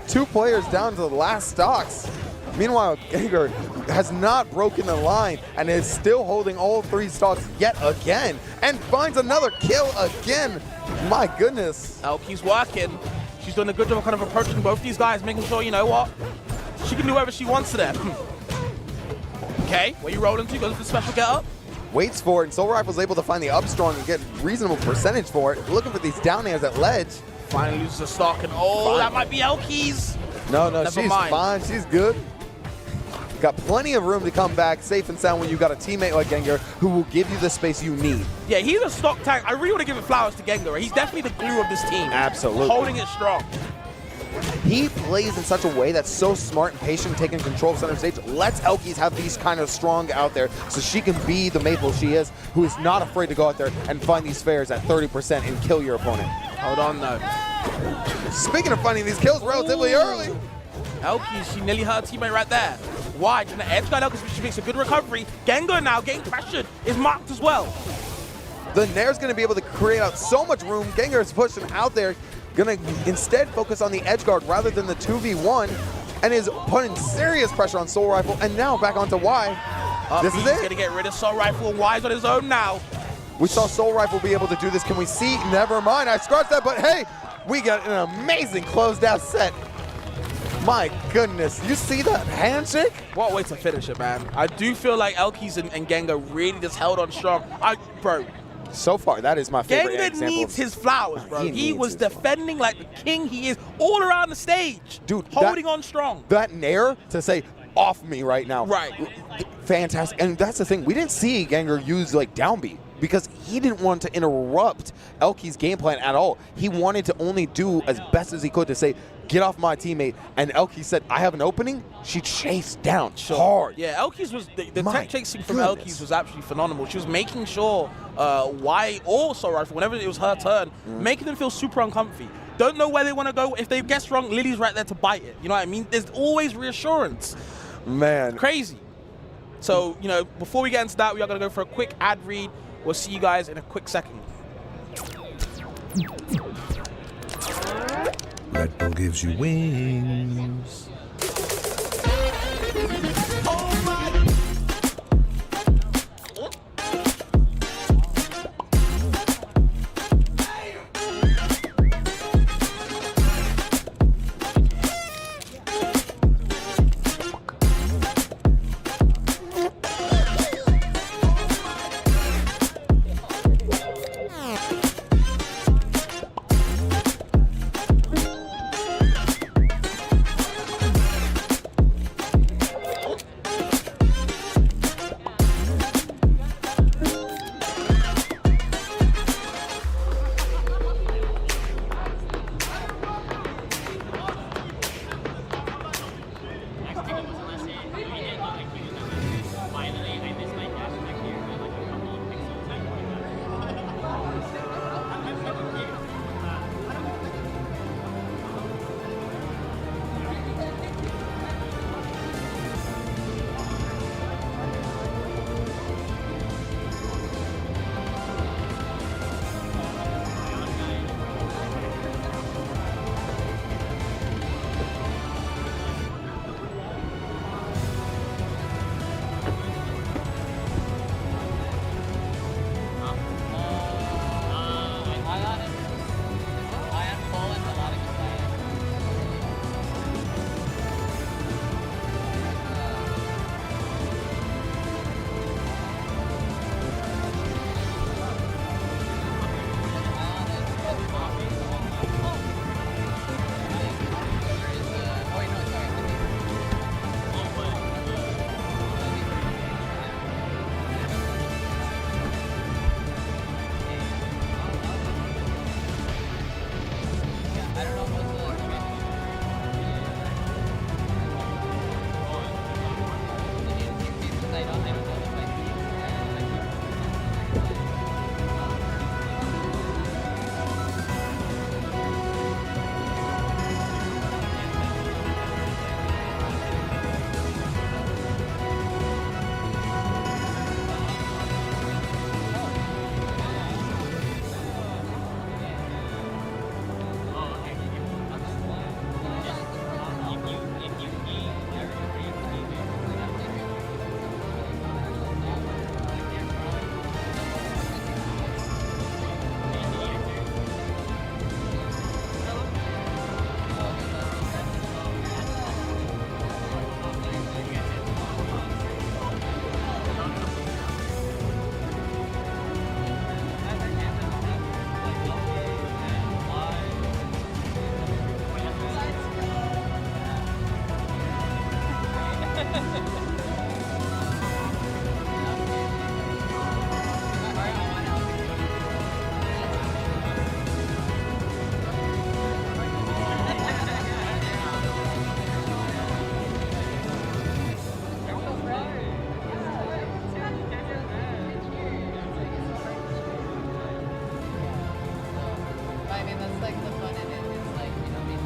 S2: 2 players down to the last stocks. Meanwhile, Gengar has not broken the line and is still holding all 3 stocks yet again and finds another kill again. My goodness.
S3: Elkies working. She's doing a good job of kind of approaching both these guys, making sure, you know what, she can do whatever she wants to them. Okay, where you rolling to? Goes for the special get up.
S2: Waits for it, and Soul Rifle's able to find the up strong and get reasonable percentage for it. Looking for these down airs at ledge.
S3: Finally loses a stock, and oh, that might be Elkies.
S2: No,
S3: Never
S2: she's
S3: mind.
S2: fine. She's good. got plenty of room to come back safe and sound when you got a teammate like Gengar who will give you the space you need.
S3: Yeah, he's a stock tank. I really want to give it flowers to Gengar. Right? He's definitely the glue of this team.
S2: Absolutely.
S3: Holding it strong.
S2: He plays in such a way that's so smart and patient, taking control of center stage, lets Elkies have these kind of strong out there so she can be the maple she is, who is not afraid to go out there and find these fares at 30% and kill your opponent.
S3: Hold on, though.
S2: Speaking of finding these kills relatively early.
S3: Elkies, she nearly hurt her teammate right there. Why? Trying to edge guard Elkies, she makes a good recovery. Gengar now getting pressured, is marked as well.
S2: The Nair's going to be able to create out so much room. Gengar is pushing out there, going to instead focus on the edge guard rather than the 2v1, and is putting serious pressure on Soul Rifle, and now back onto Y. This is it.
S3: He's going to get rid of Soul Rifle, and Y's on his own now.
S2: We saw Soul Rifle be able to do this. Can we see? Never mind. I scratched that, but hey, we got an amazing closed out set. My goodness. You see that handshake?
S3: What a way to finish it, man. I do feel like Elkies and Gengar really just held on strong. Bro,
S2: so far, that is my favorite
S3: Gengar
S2: example.
S3: needs his flowers, bro. He was
S2: his
S3: defending like the king he is all around the stage.
S2: Dude,
S3: holding on strong.
S2: That Nair to say, off me right now.
S3: Right.
S2: Fantastic. And that's the thing. We didn't see Gengar use like down B because he didn't want to interrupt Elki's game plan at all. He wanted to only do as best as he could to say, get off my teammate. And Elki said, I have an opening. She chased down hard.
S3: Yeah, Elkies was, the tech chasing from Elkies was absolutely phenomenal. She was making sure Y or Soul Rifle, whenever it was her turn, making them feel super uncomfy. Don't know where they want to go. If they guess wrong, Lily's right there to bite it. You know what I mean? There's always reassurance.
S2: Man.
S3: Crazy. So, you know, before we get into that, we are going to go for a quick ad read. We'll see you guys in a quick second.
S4: Red Bull gives you wings.
S5: like the fun in it is like, you know, being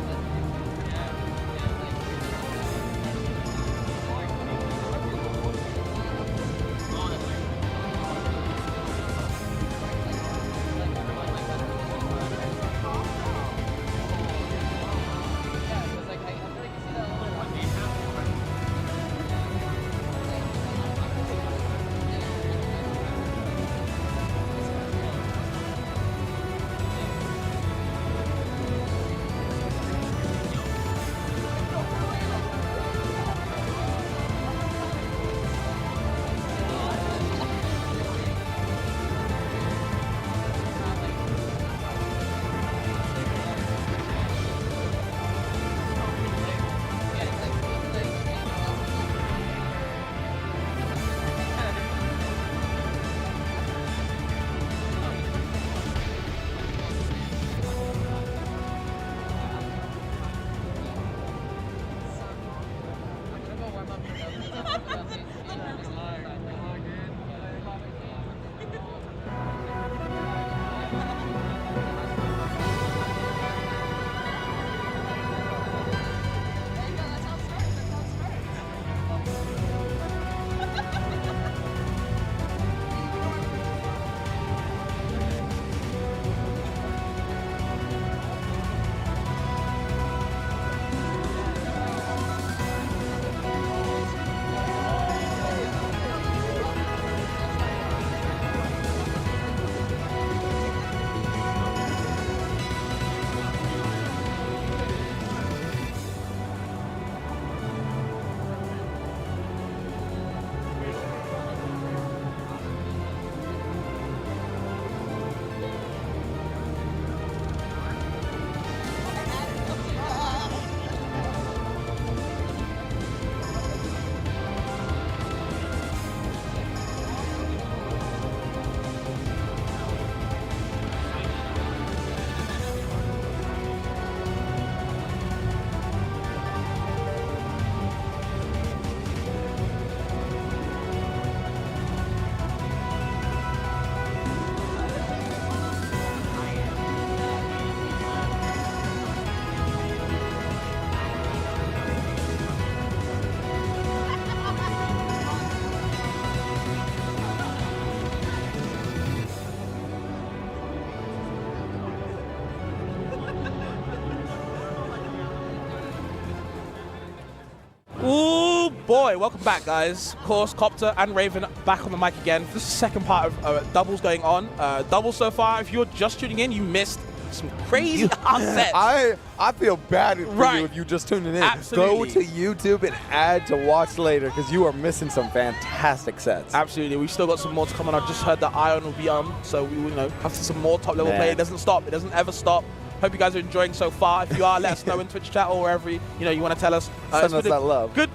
S3: Ooh, boy, welcome back, guys. Of course, Kopter and RAVN back on the mic again. This is the second part of doubles going on. Doubles so far, if you're just tuning in, you missed some crazy sets.
S2: I feel bad for
S3: Right.
S2: you if you just tuned in.
S3: Absolutely.
S2: Go to YouTube and add to watch later because you are missing some fantastic sets.
S3: Absolutely, we've still got some more to come on. I just heard that Ion will be on, so we will, you know, have some more top level play. It doesn't stop. It doesn't ever stop. Hope you guys are enjoying so far. If you are, let us know in Twitch chat or wherever you want to tell us.
S2: Send us that love.
S3: Good,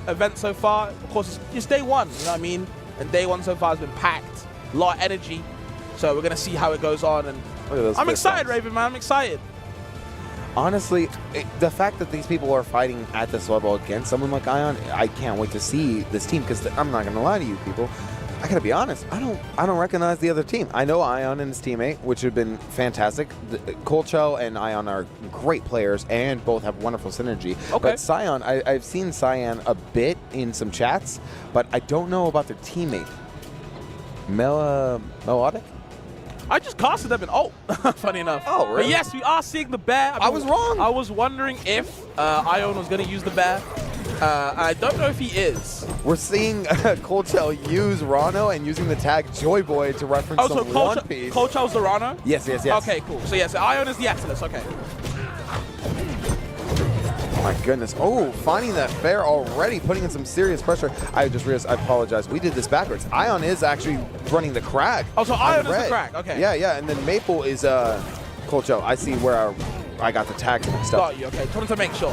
S3: event so far. Of course, it's day one. You know what I mean? And day one so far has been packed. A lot of energy. So we're gonna see how it goes on. And
S2: Look at those
S3: I'm
S2: fist
S3: excited,
S2: bumps.
S3: RAVN, man. I'm excited.
S2: Honestly, the fact that these people are fighting at this level against someone like Ion, I can't wait to see this team because I'm not gonna lie to you people. I gotta be honest. I don't recognize the other team. I know Ion and his teammate, which have been fantastic. Kolcho and Ion are great players and both have wonderful synergy.
S3: Okay.
S2: But Cyan, I've seen Cyan a bit in some chats, but I don't know about their teammate. Melodic?
S3: I just casted them in ult, funny enough.
S2: Oh, really?
S3: But yes, we are seeing the bear.
S2: I was wrong.
S3: I was wondering if Ion was going to use the bear. I don't know if he is.
S2: We're seeing Kolcho use Rano and using the tag Joy Boy to reference
S3: Oh, so
S2: some One Piece.
S3: Kolcho's the Rana?
S2: Yes.
S3: Okay, cool. So yes, Ion is the Atlas. Okay.
S2: Oh my goodness. Oh, finding that fair already, putting in some serious pressure. I just realized, I apologize. We did this backwards. Ion is actually running the Crag.
S3: Oh, so
S2: on
S3: Ion is
S2: red.
S3: the Crag. Okay.
S2: Yeah. And then Maple is Kolcho. I see where I got the tags mixed up.
S3: Got you. Okay. Just wanted to make sure.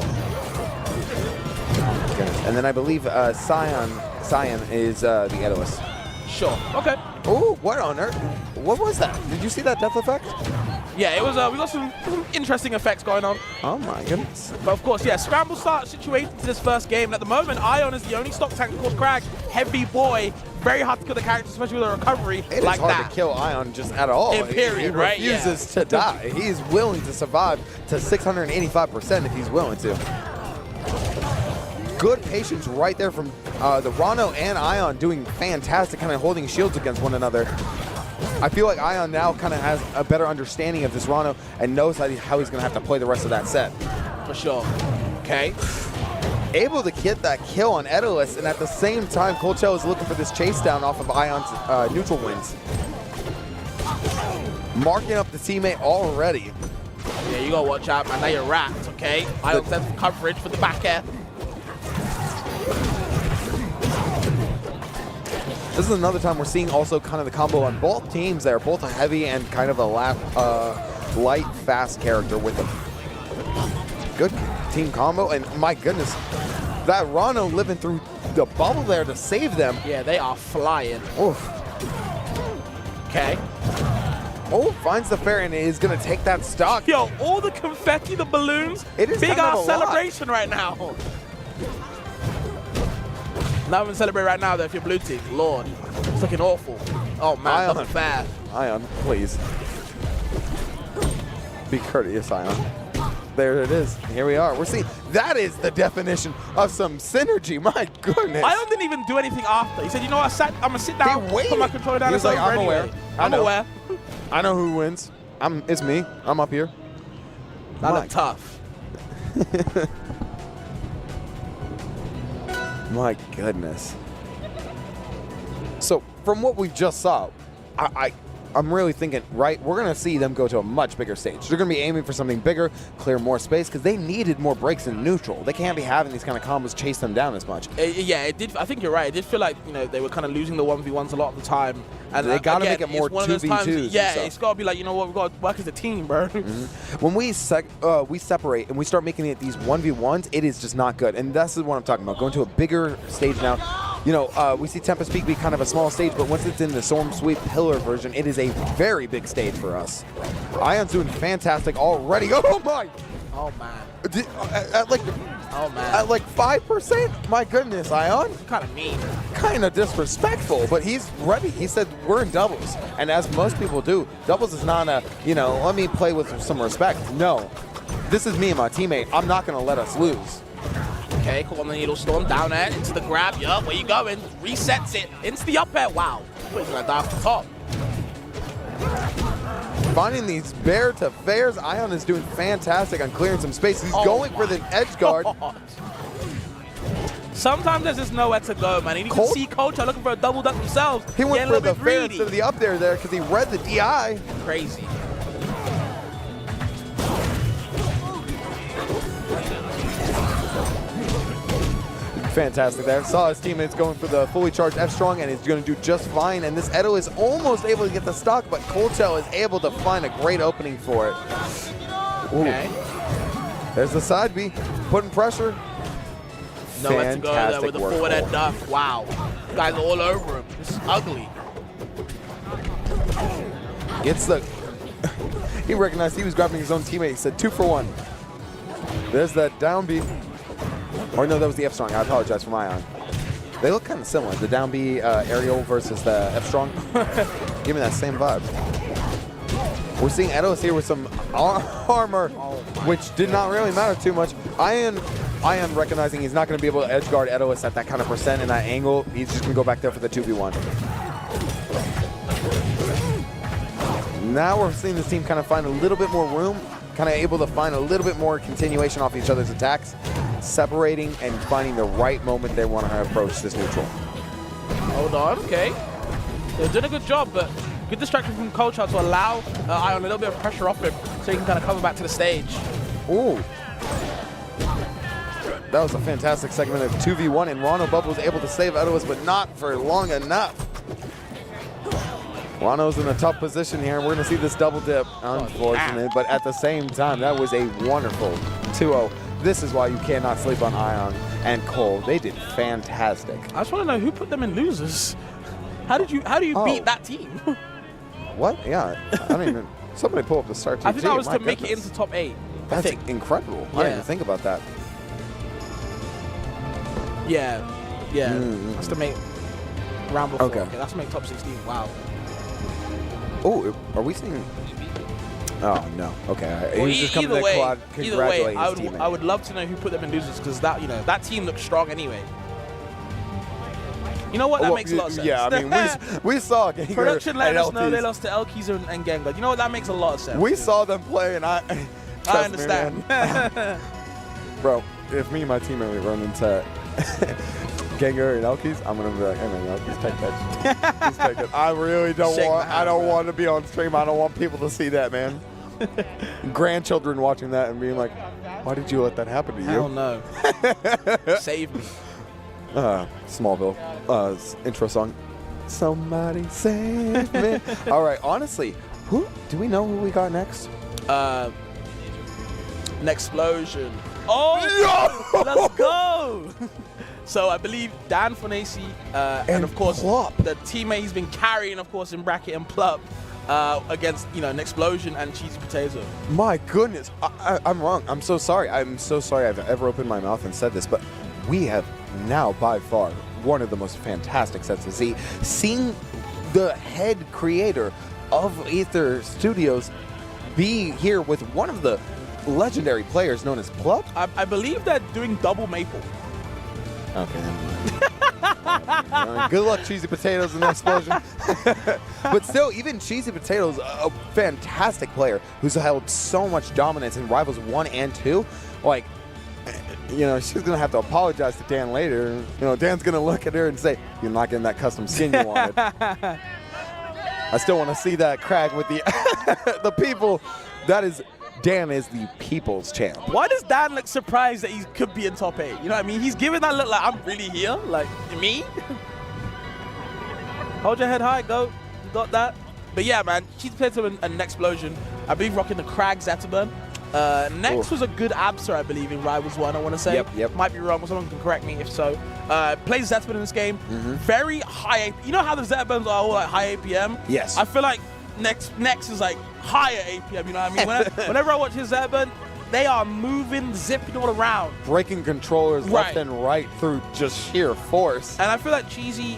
S2: Oh my goodness. And then I believe Cyan is the Edelus.
S3: Sure. Okay.
S2: Oh, what on earth? What was that? Did you see that death effect?
S3: Yeah, it was. We got some interesting effects going on.
S2: Oh my goodness.
S3: But of course, yeah, Scramble start situated to this first game. And at the moment, Ion is the only stock tank called Crag. Heavy boy, very hard to kill the character, especially with a recovery
S2: It
S3: like
S2: is hard
S3: that.
S2: to kill Ion just at all.
S3: In period,
S2: he
S3: right? Yeah.
S2: refuses to die. He's willing to survive to 685% if he's willing to. Good patience right there from the Rano and Ion, doing fantastic, kind of holding shields against one another. I feel like Ion now kind of has a better understanding of this Rano and knows how he's going to have to play the rest of that set.
S3: For sure. Okay.
S2: Able to get that kill on Edolus, and at the same time, Colchel is looking for this chase down off of Ion's neutral wins. Marking up the teammate already.
S3: Yeah, you gotta watch out, man. Now you're wrapped, okay? Ion sends coverage for the back air.
S2: This is another time we're seeing also kind of the combo on both teams there, both a heavy and kind of a light, fast character with a good team combo. And my goodness, that Rano living through the bubble there to save them.
S3: Yeah, they are flying.
S2: Oof.
S3: Okay.
S2: Oh, finds the fair and is going to take that stock.
S3: Yo, all the confetti, the balloons,
S2: It is
S3: big
S2: kind of
S3: ass
S2: a lot.
S3: celebration right now. Not even celebrate right now though if you're blue team. Lord, it's looking awful. Oh man,
S2: Ion.
S3: nothing bad.
S2: Ion, please. Be courteous, Ion. There it is. Here we are. We're seeing, that is the definition of some synergy. My goodness.
S3: Ion didn't even do anything after. He said, you know what, I'm gonna sit down,
S2: He waited.
S3: put my controller down,
S2: He
S3: and
S2: was like,
S3: over
S2: I'm
S3: anyway.
S2: aware. I
S3: I'm
S2: know.
S3: aware.
S2: I know who wins. It's me. I'm up here.
S3: That
S2: My-
S3: looked tough.
S2: My goodness. So from what we just saw, I'm really thinking, right, we're going to see them go to a much bigger stage. They're going to be aiming for something bigger, clear more space, because they needed more breaks in neutral. They can't be having these kind of combos chase them down as much.
S3: Yeah, it did. I think you're right. It did feel like, you know, they were kind of losing the 1v1s a lot of the time. And
S2: They gotta
S3: again,
S2: make it more
S3: it's one of those
S2: 2v2s
S3: times-
S2: and
S3: Yeah,
S2: stuff.
S3: it's got to be like, you know what, we've got to work as a team, bro.
S2: When we separate and we start making it these 1v1s, it is just not good. And that's what I'm talking about, going to a bigger stage now. You know, we see Tempest Peak be kind of a small stage, but once it's in the Storm Sweep Pillar version, it is a very big stage for us. Ion's doing fantastic already. Oh my!
S3: Oh, man.
S2: At like,
S3: Oh, man.
S2: at like 5%? My goodness, Ion.
S3: Kind of mean.
S2: Kind of disrespectful, but he's ready. He said, we're in doubles. And as most people do, doubles is not a, you know, let me play with some respect. No. This is me and my teammate. I'm not going to let us lose.
S3: Okay, cool on the needle storm, down air, into the grab. Yup, where you going? Resets it, into the up air. Wow. He's going to die off the top.
S2: Finding these bear to fairs, Ion is doing fantastic on clearing some space. He's going for the edge guard.
S3: Sometimes there's just nowhere to go, man. And you can see Kopter looking for a double duck themselves.
S2: He went
S3: Getting a
S2: for
S3: little
S2: the
S3: bit
S2: fair
S3: greedy.
S2: instead of the up there because he read the DI.
S3: Crazy.
S2: Fantastic there. Saw his teammates going for the fully charged F-Strong, and he's going to do just fine. And this Edo is almost able to get the stock, but Colchel is able to find a great opening for it. Ooh.
S3: Okay.
S2: There's the side B, putting pressure.
S3: Nowhere to go there
S2: Fantastic
S3: with the
S2: work,
S3: forward air
S2: Cole.
S3: duck. Wow. Guys are all over him. This is ugly.
S2: Gets the... He recognized he was grabbing his own teammate. He said 2 for 1. There's that down B. Or no, that was the F-Strong. I apologize for my Ion. They look kind of similar. The down B aerial versus the F-Strong. Give me that same vibe. We're seeing Edos here with some armor, which did not really matter too much. Ion recognizing he's not going to be able to edge guard Edos at that kind of percent and that angle. He's just going to go back there for the 2v1. Now we're seeing this team kind of find a little bit more room, kind of able to find a little bit more continuation off each other's attacks, separating and finding the right moment they want to approach this neutral.
S3: Hold on, okay. They're doing a good job, but good distraction from Kopter to allow Ion a little bit of pressure off him so he can kind of come back to the stage.
S2: Ooh. That was a fantastic segment of 2v1, and Rano Bubble was able to save Edois, but not for long enough. Rano's in a tough position here. We're going to see this double dip, unfortunately, but at the same time, that was a wonderful 2-0. This is why you cannot sleep on Ion and Cole. They did fantastic.
S3: I just want to know who put them in losers. How do you beat that team?
S2: What? Yeah, I don't even. Somebody pull up the start.
S3: I think that was
S2: My
S3: to make it
S2: goodness.
S3: into top 8.
S2: That's
S3: I think.
S2: incredible. I
S3: Yeah.
S2: didn't even think about that.
S3: Yeah. That's to make. round before.
S2: Okay.
S3: Okay, that's make top 16. Wow.
S2: Oh, are we seeing? Oh no. Okay.
S3: Well,
S2: He's just coming
S3: either
S2: to
S3: way,
S2: congratulate his teammate.
S3: I would love to know who put them in losers because that that team looks strong anyway. You know what? That makes a lot of sense.
S2: Yeah, I mean, we saw Gengar
S3: Production let
S2: and
S3: us know
S2: LTs.
S3: they lost to Elkies and Gengar. You know what? That makes a lot of sense.
S2: We saw them play, and I
S3: understand.
S2: Bro, if me and my teammate run into Gengar and Elkies, I'm gonna be like, hey man, Elkies, take that. Just take it. I really don't
S3: Shake
S2: want.
S3: my hand,
S2: I don't
S3: bro.
S2: want to be on stream. I don't want people to see that, man. Grandchildren watching that and being like, why did you let that happen to you?
S3: Hell no. Save me.
S2: Smallville intro song. Somebody save me. All right, honestly, do we know who we got next?
S3: Nexplosion. Oh, let's go. So I believe Dan Fonesi and of course
S2: Plop.
S3: the teammate he's been carrying, of course, in bracket and Plup against Nexplosion and Cheesy Potato.
S2: My goodness, I'm wrong. I'm so sorry. I'm so sorry I've ever opened my mouth and said this, but we have now by far one of the most fantastic sets to see. Seeing the head creator of Aether Studios be here with one of the legendary players known as Plup.
S3: I believe they're doing double maple.
S2: Okay, good luck, Cheesy Potatoes, in the explosion. But still, even Cheesy Potatoes, a fantastic player who's held so much dominance in Rivals 1 and 2. Like, she's going to have to apologize to Dan later. Dan's going to look at her and say, you're not getting that custom skin you wanted. I still want to see that crag with the the people. Dan is the people's champ.
S3: Why does Dan look surprised that he could be in top 8? You know what I mean? He's giving that look like, I'm really here? Like, me? Hold your head high, go. You got that? But yeah, man, Cheesy Potato and Nexplosion, I believe rocking the Crag Zetterburn. Next was a good Absa, I believe, in Rivals 1, I want to say.
S2: Yep.
S3: Might be wrong, but someone can correct me if so. Plays Zetterburn in this game. Very high. You know how the Zetterburns are all like high APM?
S2: Yes.
S3: I feel like Next is like higher APM, you know what I mean? Whenever I watch his Zetterburn, they are moving, zipping all around.
S2: Breaking controllers left and right through just sheer force.
S3: And I feel like Cheesy,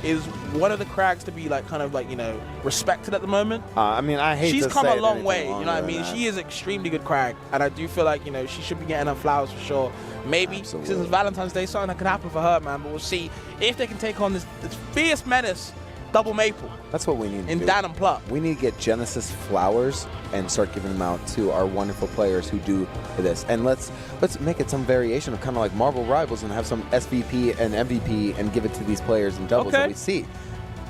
S3: is one of the Crags to be like kind of like, respected at the moment.
S2: I mean, I hate
S3: She's
S2: to
S3: come
S2: say
S3: a
S2: it
S3: long
S2: anything
S3: way, you know
S2: longer
S3: what I
S2: than
S3: mean?
S2: that.
S3: She is extremely good Crag. And I do feel like, she should be getting her flowers for sure. Maybe
S2: Absolutely.
S3: since it's Valentine's Day, something that could happen for her, man. But we'll see if they can take on this fierce menace, Double Maple,
S2: That's what we need to
S3: in
S2: do.
S3: Dan and Plup.
S2: We need to get Genesis flowers and start giving them out to our wonderful players who do this. And let's make it some variation of kind of like Marvel Rivals and have some SVP and MVP and give it to these players in doubles that we see.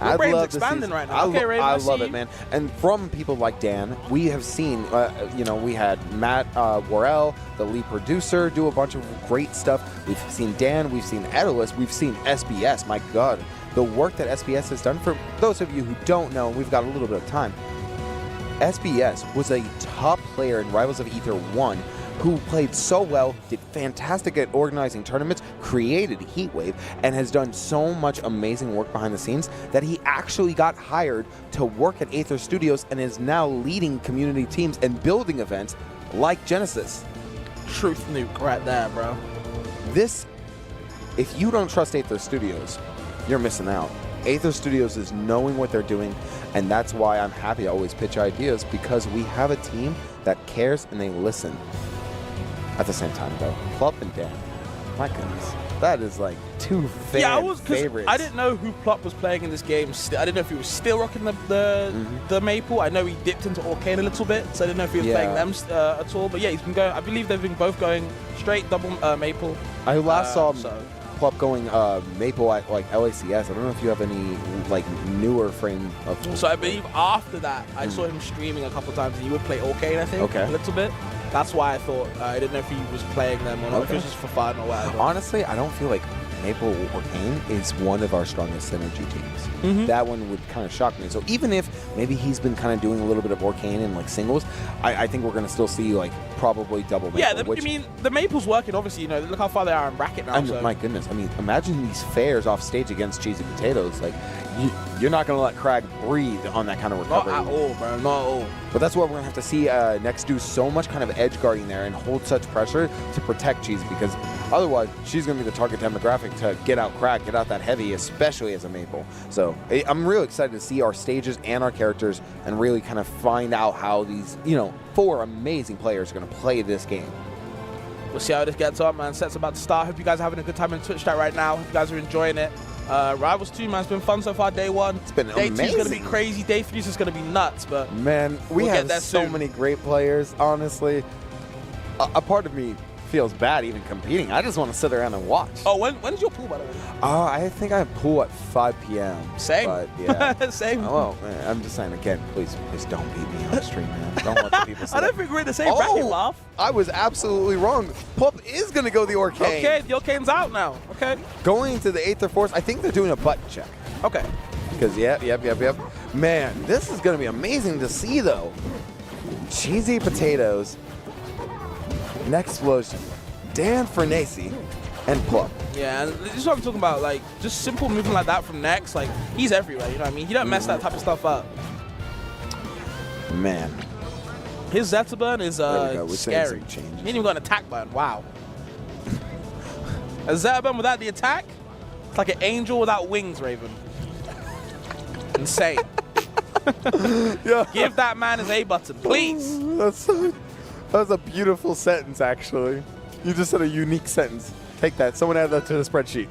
S3: Your brain's expanding right now. Okay, Raven,
S2: I
S3: I
S2: love
S3: see
S2: it, man. And from people like Dan, we have seen, we had Matt Worrell, the lead producer, do a bunch of great stuff. We've seen Dan, we've seen Edalus, we've seen SBS. My God, the work that SBS has done. For those of you who don't know, we've got a little bit of time. SBS was a top player in Rivals of Aether 1 who played so well, did fantastic at organizing tournaments, created Heatwave, and has done so much amazing work behind the scenes that he actually got hired to work at Aether Studios and is now leading community teams and building events like Genesis.
S3: Truth nuke right there, bro.
S2: If you don't trust Aether Studios, you're missing out. Aether Studios is knowing what they're doing, and that's why I'm happy to always pitch ideas, because we have a team that cares and they listen. At the same time, though, Plup and Dan, my goodness, that is like two favorites.
S3: I didn't know who Plup was playing in this game. I didn't know if he was still rocking the Maple. I know he dipped into Arcane a little bit, so I didn't know if he was playing them at all. But yeah, he's been going. I believe they've been both going straight double Maple.
S2: I last saw Plup going Maple at like LACS. I don't know if you have any like newer frame of.
S3: So I believe after that, I saw him streaming a couple times, and he would play Arcane, I think, a little bit. That's why I thought, I didn't know if he was playing them or not, if it was just for fun or whatever.
S2: Honestly, I don't feel like Maple or Kane is one of our strongest synergy teams. That one would kind of shock me. So even if maybe he's been kind of doing a little bit of Arcane in like singles, I think we're going to still see like probably double Maple.
S3: Yeah, I mean, the Maple's working, obviously. Look how far they are in bracket now.
S2: My goodness. I mean, imagine these fairs off stage against Cheesy Potatoes. Like, You're not going to let Crag breathe on that kind of recovery.
S3: Not at all, bro. Not at all.
S2: But that's what we're going to have to see Next do so much kind of edge guarding there and hold such pressure to protect Cheesy, because otherwise she's going to be the target demographic to get out Crag, get out that heavy, especially as a Maple. So I'm really excited to see our stages and our characters and really kind of find out how these, 4 amazing players are going to play this game.
S3: We'll see how this gets on, man. Set's about to start. Hope you guys are having a good time in Twitch chat right now. Hope you guys are enjoying it. Rivals 2, man, it's been fun so far. Day 1.
S2: It's been
S3: Day
S2: amazing.
S3: 2 is going to be crazy. Day 3 is just going to be nuts. But
S2: man, we
S3: we'll
S2: have
S3: get
S2: so
S3: soon.
S2: many great players, honestly. A part of me feels bad even competing. I just want to sit around and watch.
S3: Oh, when is your pool, by the way?
S2: I think I pool at 5 p.m.
S3: Same.
S2: But yeah.
S3: Same.
S2: Oh, well, man, I'm just saying again, please don't beat me on the stream, man. Don't let the people see
S3: I don't
S2: that.
S3: think we're in the same bracket, laugh.
S2: I was absolutely wrong. Plup is going to go the Orcane.
S3: Okay, the Orcane's out now. Okay.
S2: Going to the 8th or 4th, I think they're doing a button check.
S3: Okay.
S2: Because, yep. Man, this is going to be amazing to see, though. Cheesy Potatoes, Nexplosion, Dan Fernacey, and Plup.
S3: Yeah, and this is what I'm talking about. Like, just simple movement like that from Nex. Like, he's everywhere, you know what I mean? He don't mess that type of stuff up.
S2: Man.
S3: His Zeta burn is
S2: There we go. We're seeing
S3: scary.
S2: some changes.
S3: He ain't even got an attack burn. Wow. A Zeta burn without the attack? It's like an angel without wings, Raven. Insane.
S2: Yeah.
S3: Give that man his A button, please.
S2: That was a beautiful sentence, actually. You just said a unique sentence. Take that. Someone add that to the spreadsheet.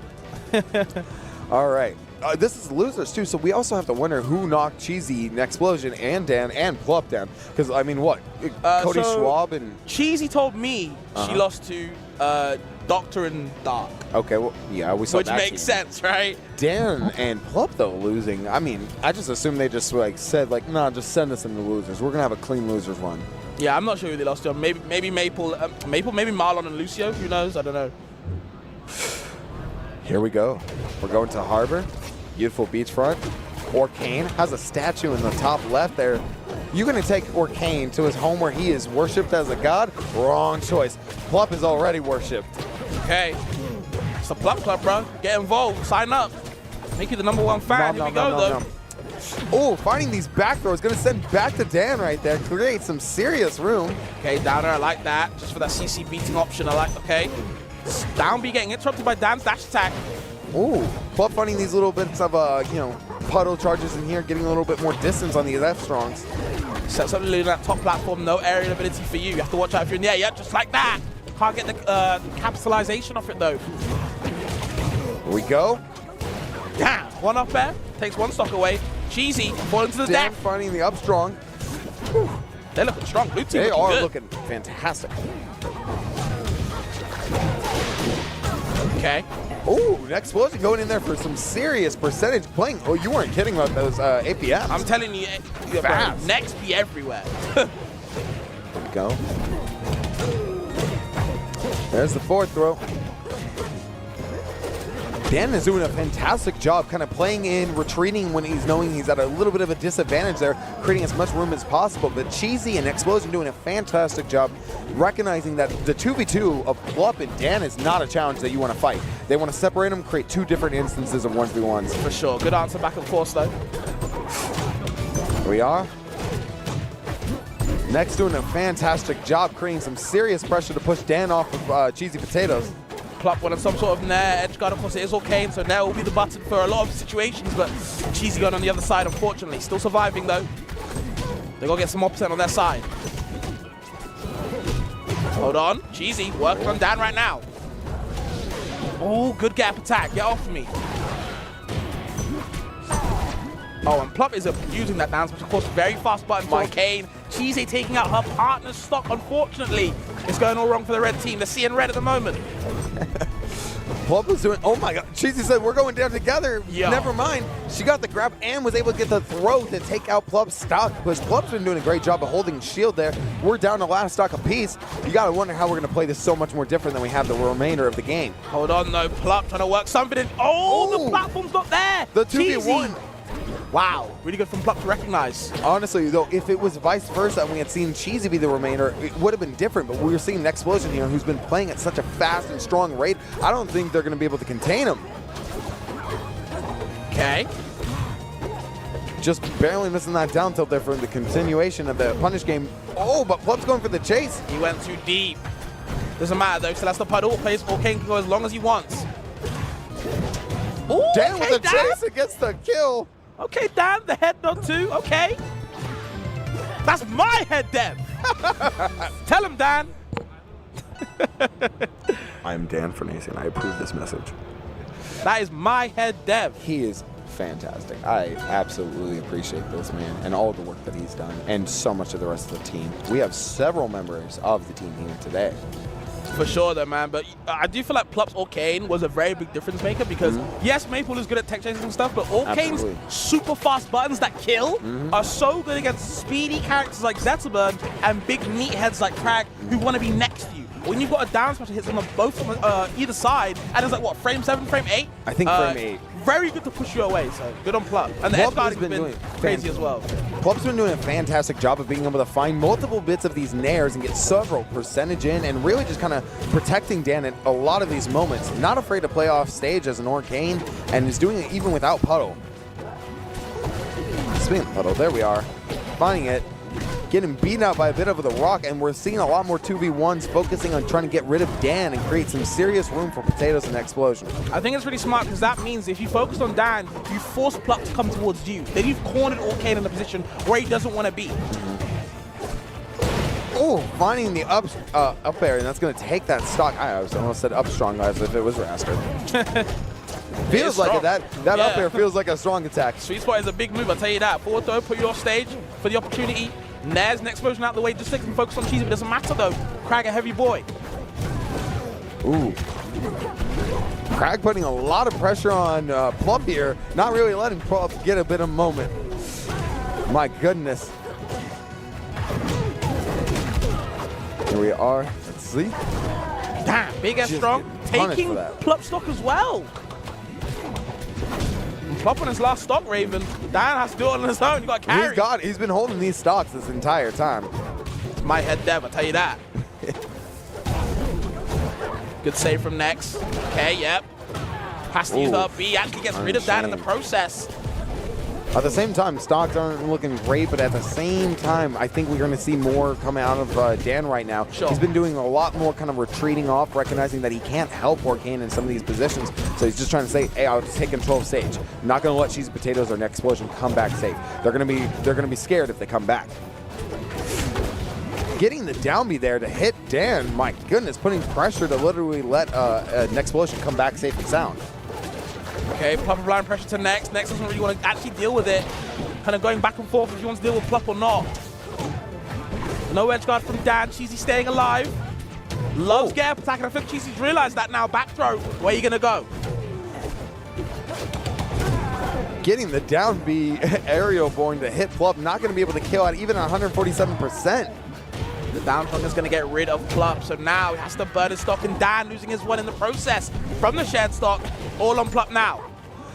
S2: All right. This is losers, too, so we also have to wonder who knocked Cheesy, Nexplosion, and Dan, and Plup down. Because, I mean, what? Cody
S3: so
S2: Schwab and...
S3: Cheesy told me she lost to Doctor and Dark.
S2: Okay, well, yeah, we saw
S3: Which
S2: that.
S3: makes sense, right?
S2: Dan and Plup, though, losing. I mean, I just assume they just, said, nah, just send us into losers. We're going to have a clean losers run.
S3: Yeah, I'm not sure who they lost to. Maybe Maple, maybe Marlon and Lucio. Who knows? I don't know.
S2: Here we go. We're going to Harbor. Beautiful beachfront. Orcane has a statue in the top left there. You're going to take Orcane to his home where he is worshipped as a god? Wrong choice. Plup is already worshipped.
S3: Okay. It's the Plup Club, bro. Get involved. Sign up. Make you the #1 fan. Here we go, though.
S2: Oh, finding these back throws. Going to send back to Dan right there. Create some serious room.
S3: Okay, downer. I like that. Just for that CC beating option. I like. Okay. Down B getting interrupted by Dan's dash attack.
S2: Ooh, Plup finding these little bits of, puddle charges in here, getting a little bit more distance on these F-Strongs.
S3: Sets up Lulu that top platform. No aerial ability for you. You have to watch out if you're in the air. Yeah, just like that. Can't get the capitalization off it, though.
S2: Here we go.
S3: Damn. One up there. Takes one stock away. Cheesy falling to the
S2: Dan
S3: deck.
S2: finding the up strong.
S3: Whew. They're looking strong. Blue team
S2: They
S3: looking
S2: are
S3: good.
S2: looking fantastic.
S3: Okay.
S2: Ooh, Nexplosion going in there for some serious percentage playing. Oh, you weren't kidding about those APMs.
S3: I'm telling you,
S2: Fabz.
S3: Nex be everywhere.
S2: There we go. There's the 4th throw. Dan is doing a fantastic job kind of playing in, retreating when he's knowing he's at a little bit of a disadvantage there, creating as much room as possible. But Cheesy and Nexplosion doing a fantastic job recognizing that the 2v2 of Plup and Dan is not a challenge that you want to fight. They want to separate them, create 2 different instances of 1v1s.
S3: For sure. Good answer back and forth, though.
S2: Here we are. Next doing a fantastic job creating some serious pressure to push Dan off of Cheesy Potatoes.
S3: Plup wanted some sort of Nair edge guard. Of course, it is Orcane, so Nair will be the button for a lot of situations, but Cheesy going on the other side, unfortunately. Still surviving, though. They got to get some opposite on their side. Hold on. Cheesy working on Dan right now. Oh, good gap attack. Get off me. Oh, and Plup is abusing that dance, which of course very fast button for Orcane. Cheesy taking out her partner's stock, unfortunately. It's going all wrong for the red team. They're seeing red at the moment.
S2: Plup was doing, oh my god, Cheesy said we're going down together.
S3: Yeah.
S2: Never mind. She got the grab and was able to get the throw to take out Plup's stock. Because Plup's been doing a great job of holding shield there. We're down to last stock apiece. You gotta wonder how we're gonna play this so much more different than we have the remainder of the game.
S3: Hold on, though. Plup trying to work something in. Oh,
S2: Ooh.
S3: the platform's not there.
S2: The
S3: Cheesy.
S2: 2v1.
S3: Wow, really good from Plup to recognize.
S2: Honestly, though, if it was vice versa and we had seen Cheesy be the remainder, it would have been different. But we were seeing Nexplosion here, who's been playing at such a fast and strong rate. I don't think they're going to be able to contain him.
S3: Okay.
S2: just barely missing that down tilt there for the continuation of the punish game. Oh, but Plup's going for the chase.
S3: He went too deep. Doesn't matter though, still has the puddle. Plays Arcane can go as long as he wants. Ooh,
S2: Dan
S3: okay,
S2: with the
S3: Dan.
S2: chase against the kill.
S3: Okay, Dan, the head nod too. Okay. That's my head, Dan. Tell him, Dan.
S2: I'm Dan Fernese, and I approve this message.
S3: That is my head dev.
S2: He is fantastic. I absolutely appreciate this man and all the work that he's done, and so much of the rest of the team. We have several members of the team here today.
S3: For sure, though, man. But I do feel like Plup's Arcane was a very big difference maker because, yes, Maple is good at tech chases and stuff, but Arcane's super fast buttons that kill are so good against speedy characters like Zetterburn and big meatheads like Krag who want to be next to you. When you've got a down smash that hits on both on either side, and it's like, what, frame 7, frame 8?
S2: I think frame 8.
S3: Very good to push you away, so good on Plup. And the edge guarding has been crazy as well.
S2: Plup's been doing a fantastic job of being able to find multiple bits of these nairs and get several percentage in and really just kind of protecting Dan at a lot of these moments. Not afraid to play off stage as an Arcane and is doing it even without puddle. Speaking of puddle, there we are. Finding it. Getting beaten out by a bit of the rock, and we're seeing a lot more 2v1s focusing on trying to get rid of Dan and create some serious room for Potatoes and Explosion.
S3: I think it's really smart because that means if you focus on Dan, you force Plup to come towards you. Then you've cornered Arcane in a position where he doesn't want to be.
S2: Oh, finding the up air, and that's going to take that stock. I almost said up strong as if it was Raster. Feels like it. That up air feels like a strong attack.
S3: Sweet spot is a big move, I'll tell you that. Forward throw, put you off stage for the opportunity. Nares an explosion out the way, just so can focus on Cheesy, but it doesn't matter though. Krag a heavy boy.
S2: Ooh. Krag putting a lot of pressure on Plump here, not really letting Plump get a bit of moment. My goodness. Here we are. Let's see.
S3: Damn, big and strong. Taking Plup stock as well. Plop on his last stock, Raven. Dan has to do it on his own. You got to carry.
S2: He's been holding these stocks this entire time.
S3: It's my head dev, I'll tell you that. Good save from Nex. Okay, yep. Has to use up B. Actually gets rid of Dan in the process.
S2: At the same time, stocks aren't looking great, but at the same time, I think we're going to see more coming out of Dan right now.
S3: Sure.
S2: He's been doing a lot more kind of retreating off, recognizing that he can't help Arcane in some of these positions. So he's just trying to say, hey, I'll just take control of stage. I'm not going to let Cheesy Potatoes or Next Explosion come back safe. They're going to be scared if they come back. Getting the down B there to hit Dan, my goodness, putting pressure to literally let Next Explosion come back safe and sound.
S3: Okay, Plup applying pressure to Nex. Nex doesn't really want to actually deal with it. Kind of going back and forth if he wants to deal with Plup or not. No edge guard from Dan. Cheesy staying alive. Loves get up attack, and I think Cheesy's realized that now. Back throw. Where are you going to go?
S2: Getting the down B aerial born to hit Plup. Not going to be able to kill at even 147%.
S3: The down throw is going to get rid of Plup, so now he has to burn his stock, and Dan losing his one in the process from the shared stock. All on Plup now.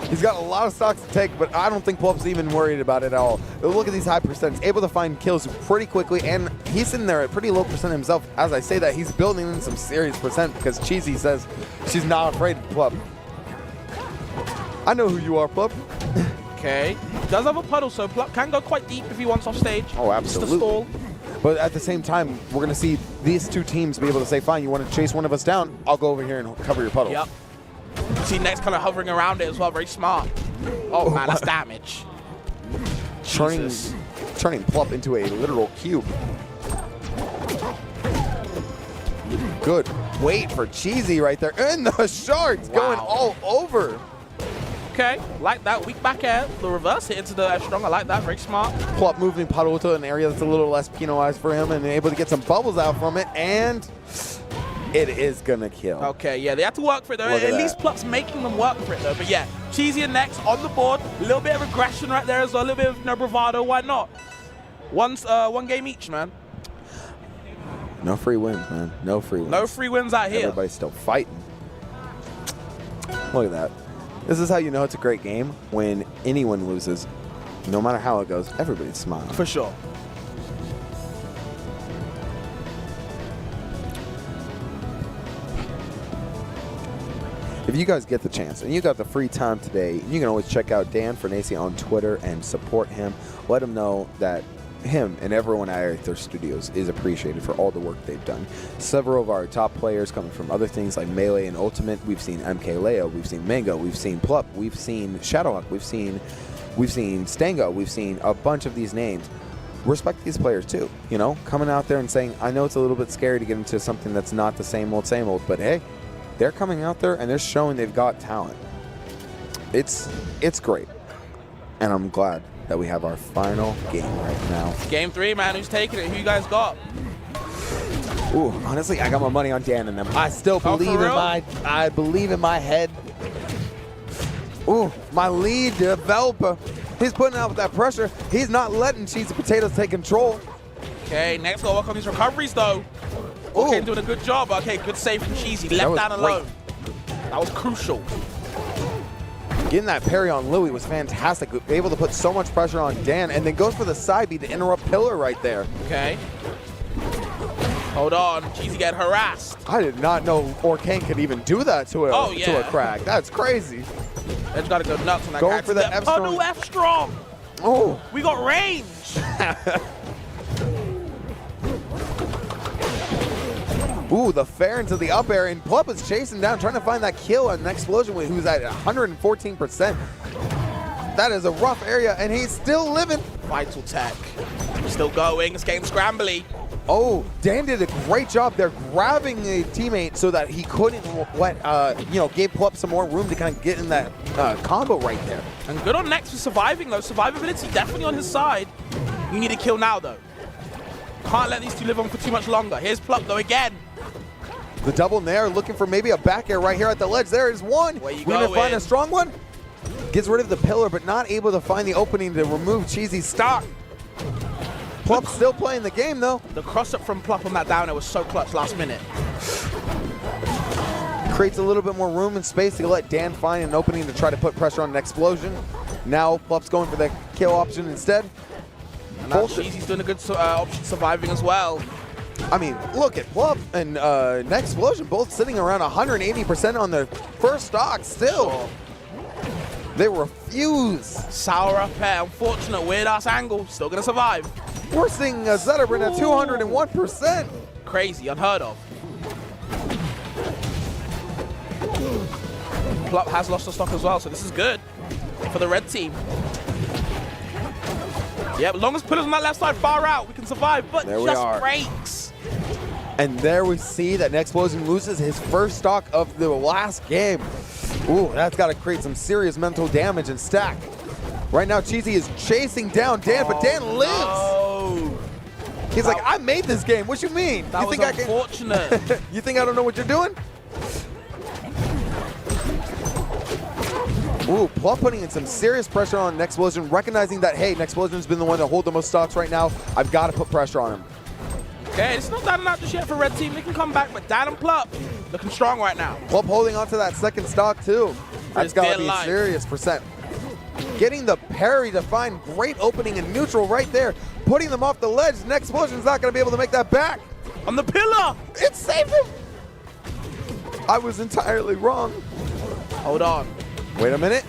S2: He's got a lot of stocks to take, but I don't think Plup's even worried about it at all. Look at these high percents, able to find kills pretty quickly, and he's sitting there at pretty low percent himself. As I say that, he's building in some serious percent because Cheesy says she's not afraid of Plup. I know who you are, Plup.
S3: Okay. Does have a puddle, so Plup can go quite deep if he wants off stage.
S2: Oh, absolutely.
S3: Just to stall.
S2: But at the same time, we're going to see these two teams be able to say, fine, you want to chase one of us down, I'll go over here and cover your puddle.
S3: Yep. See Nex kind of hovering around it as well, very smart. Oh man, that's damage.
S2: Turning Plup into a literal cube. Good wait for Cheesy right there. And the shards going all over.
S3: Okay, like that. Weak back air. The reverse hit into the strong. I like that. Very smart.
S2: Plup moving puddle to an area that's a little less penalized for him and able to get some bubbles out from it. And it is going to kill.
S3: Okay, yeah, they have to work for it though. At least Plup's making them work for it though. But yeah, Cheesy and Nex on the board. A little bit of aggression right there as well. A little bit of bravado. Why not? One game each, man.
S2: No free wins, man. No free wins.
S3: No free wins out here.
S2: Everybody's still fighting. Look at that. This is how you know it's a great game, when anyone loses. No matter how it goes, everybody's smiling.
S3: For sure.
S2: if you guys get the chance and you got the free time today, you can always check out Dan Fernese on Twitter and support him. Let him know that him and everyone at Aether Studios is appreciated for all the work they've done. Several of our top players coming from other things like Melee and Ultimate. We've seen MK Leo, we've seen Mango, we've seen Plup, we've seen Shadowhawk, we've seen Stango, we've seen a bunch of these names. Respect these players too, you know, coming out there and saying, I know it's a little bit scary to get into something that's not the same old, but hey, they're coming out there and they're showing they've got talent. It's great, and I'm glad that we have our final game right now.
S3: Game 3, man. Who's taking it? Who you guys got?
S2: Ooh, honestly, I got my money on Dan and them. I still believe I believe in my head. Ooh, my lead developer. He's putting out with that pressure. He's not letting Cheesy Potatoes take control.
S3: Okay, next gotta work on these recoveries though. Okay, doing a good job. Okay, good save from Cheesy. Left down alone. That was crucial.
S2: Getting that parry on Louis was fantastic. Able to put so much pressure on Dan, and then goes for the side B to interrupt Pillar right there.
S3: Okay. Hold on, Cheesy get harassed.
S2: I did not know Orkane could even do that to a crack. That's crazy.
S3: Edge gotta go nuts on that.
S2: Going for the F strong.
S3: Oh no, F strong.
S2: Oh,
S3: we got range.
S2: Ooh, the fair into the up air, and Plup is chasing down, trying to find that kill on an explosion who's at 114%. That is a rough area, and he's still living.
S3: Vital tech. Still going. It's getting scrambly.
S2: Oh, Dan did a great job there grabbing a teammate so that he couldn't let, gave Plup some more room to kind of get in that combo right there.
S3: And good on Next for surviving, though. Survivability definitely on his side. You need a kill now, though. Can't let these two live on for too much longer. Here's Plup, though, again.
S2: The double nair, looking for maybe a back air right here at the ledge. There is one. We're going to find a strong one. Gets rid of the pillar, but not able to find the opening to remove Cheesy's stock. Plup still playing the game, though.
S3: The cross-up from Plup on that down air was so clutch last minute.
S2: Creates a little bit more room and space to let Dan find an opening to try to put pressure on an explosion. Now Plup's going for the kill option instead.
S3: And now Cheesy's doing a good option surviving as well.
S2: I mean, look at Plup and Next Explosion both sitting around 180% on their first stock still.
S3: Sure.
S2: They refuse.
S3: Sour up air, unfortunate, weird-ass angle. Still going to survive.
S2: We're seeing Zetterbrin at 201%.
S3: Crazy, unheard of. Plup has lost the stock as well, so this is good for the red team. Yeah, as long as Pillar's on that left side far out, we can survive, but just breaks.
S2: And there we see that Next Explosion loses his first stock of the last game. Ooh, that's got to create some serious mental damage and stack. Right now, Cheesy is chasing down Dan, but Dan lives.
S3: No.
S2: He's like, I made this game. What you mean?
S3: That was unfortunate.
S2: You think I don't know what you're doing? Ooh, Plup putting in some serious pressure on Next Explosion, recognizing that, hey, Next Explosion's been the one to hold the most stocks right now. I've got to put pressure on him.
S3: Okay, it's not down and out just yet for red team. They can come back, but Dan and Plup looking strong right now.
S2: Plup holding on to that second stock, too. That's got to be a serious percent. Getting the parry to find great opening in neutral right there. Putting them off the ledge. Next Explosion's not going to be able to make that back.
S3: On the pillar!
S2: It saved him! I was entirely wrong.
S3: Hold on.
S2: Wait a minute.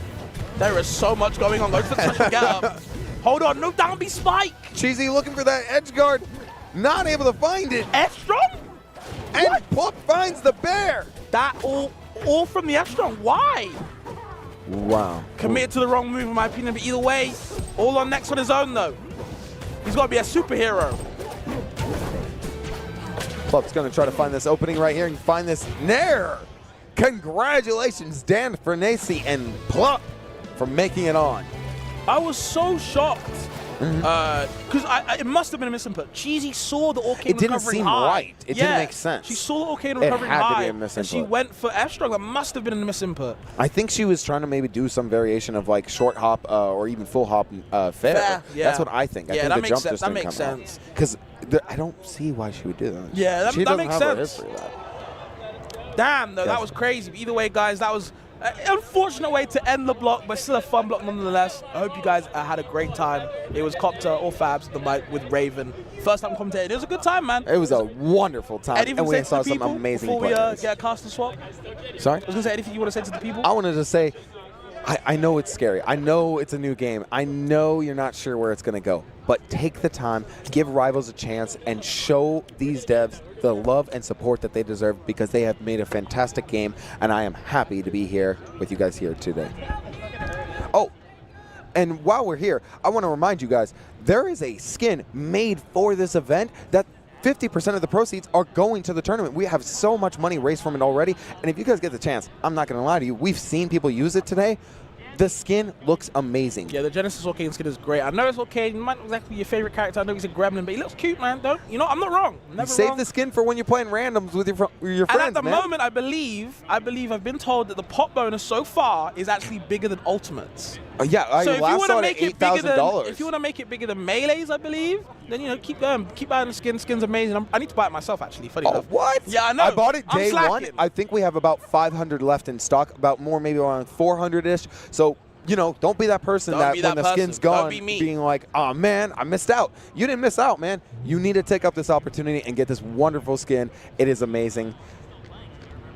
S3: There is so much going on. Go for the special get up. Hold on, no down B spike.
S2: Cheesy looking for that edge guard. Not able to find it.
S3: F-Strong?
S2: And Plup finds the bear.
S3: That all from the F-Strong. Why?
S2: Wow.
S3: Committed to the wrong move in my opinion, but either way, all on Next on his own though. He's got to be a superhero.
S2: Plup's going to try to find this opening right here and find this nair. Congratulations, Dan Fernese and Plup for making it on.
S3: I was so shocked because it must have been a misinput. Cheesy saw the Orkane recovering high.
S2: It didn't seem right. It didn't make sense.
S3: She saw the Orkane recovering high, and she
S2: misinput.
S3: went for F-Strong. That must have been a misinput.
S2: I think she was trying to maybe do some variation of like short hop or even full hop fair.
S3: Yeah.
S2: That's what I think. I think
S3: that
S2: the
S3: makes
S2: jump
S3: sense.
S2: just
S3: That
S2: didn't
S3: makes
S2: come
S3: sense.
S2: Because I don't see why she would do that.
S3: Yeah, that makes
S2: have a
S3: sense.
S2: history of that.
S3: Damn, though, that was crazy. But either way, guys, that was Unfortunate way to end the block, but still a fun block nonetheless. I hope you guys had a great time. It was Kopter or Fabz, the mic with Raven. First time commentating. It was a good time, man.
S2: It was a wonderful time,
S3: Anything
S2: and
S3: to
S2: we
S3: say to
S2: saw
S3: the
S2: some
S3: people
S2: amazing
S3: before
S2: players.
S3: we get a caster swap?
S2: Sorry?
S3: I was going to say, anything you want to say to the people?
S2: I wanted to say, I know it's scary. I know it's a new game. I know you're not sure where it's going to go. But take the time, give Rivals a chance, and show these devs the love and support that they deserve, because they have made a fantastic game, and I am happy to be here with you guys here today. Oh, and while we're here, I want to remind you guys, there is a skin made for this event that 50% of the proceeds are going to the tournament. We have so much money raised from it already, and if you guys get the chance, I'm not going to lie to you, we've seen people use it today. The skin looks amazing.
S3: Yeah, the Genesis Arcane skin is great. I know it's Arcane, might not exactly be your favorite character. I know he's a gremlin, but he looks cute, man. You know, I'm not wrong. I'm never
S2: Save
S3: wrong.
S2: the skin for when you're playing randoms with your friends,
S3: And at the
S2: man.
S3: moment, I believe I've been told that the pop bonus so far is actually bigger than Ultimates.
S2: Yeah, I
S3: So if you
S2: last
S3: want
S2: saw
S3: to
S2: it
S3: make
S2: at
S3: it bigger than,
S2: $8,000.
S3: if you want to make it bigger than Melee's, I believe, then keep going, keep buying the skin. Skin's amazing. I need to buy it myself, actually. Funny
S2: Oh,
S3: enough.
S2: what?
S3: Yeah, I know.
S2: I bought it
S3: I'm
S2: day one.
S3: slacking.
S2: I think we have about 500 left in stock, about more, maybe around 400-ish. So, you know, don't be that person
S3: Don't
S2: that
S3: be
S2: when
S3: that
S2: the skin's
S3: person. Don't
S2: gone,
S3: be me.
S2: being like, oh man, I missed out. You didn't miss out, man. You need to take up this opportunity and get this wonderful skin. It is amazing.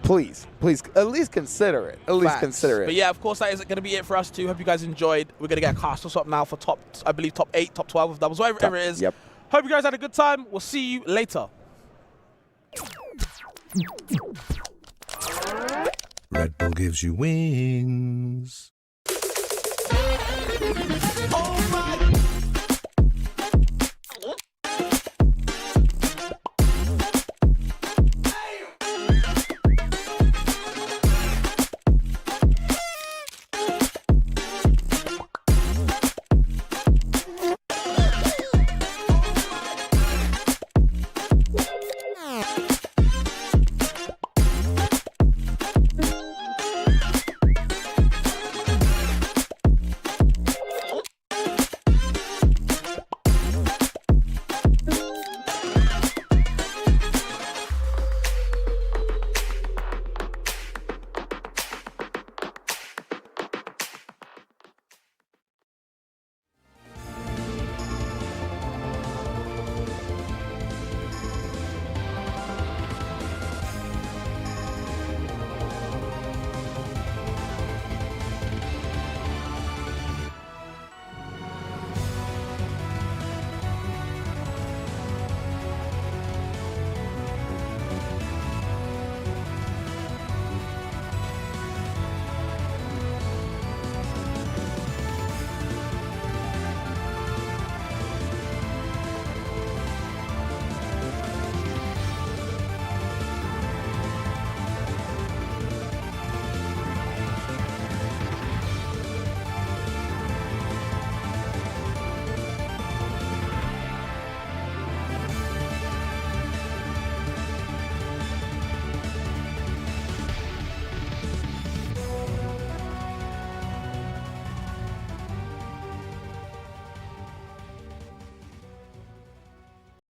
S2: Please, at least consider it. At least
S3: Facts.
S2: consider it.
S3: But yeah, of course, that is going to be it for us too. Hope you guys enjoyed. We're going to get a caster swap now for top 8, top 12 of doubles, whatever it is.
S2: Yep.
S3: Hope you guys had a good time. We'll see you later.
S4: Red Bull gives you wings.
S6: Oh my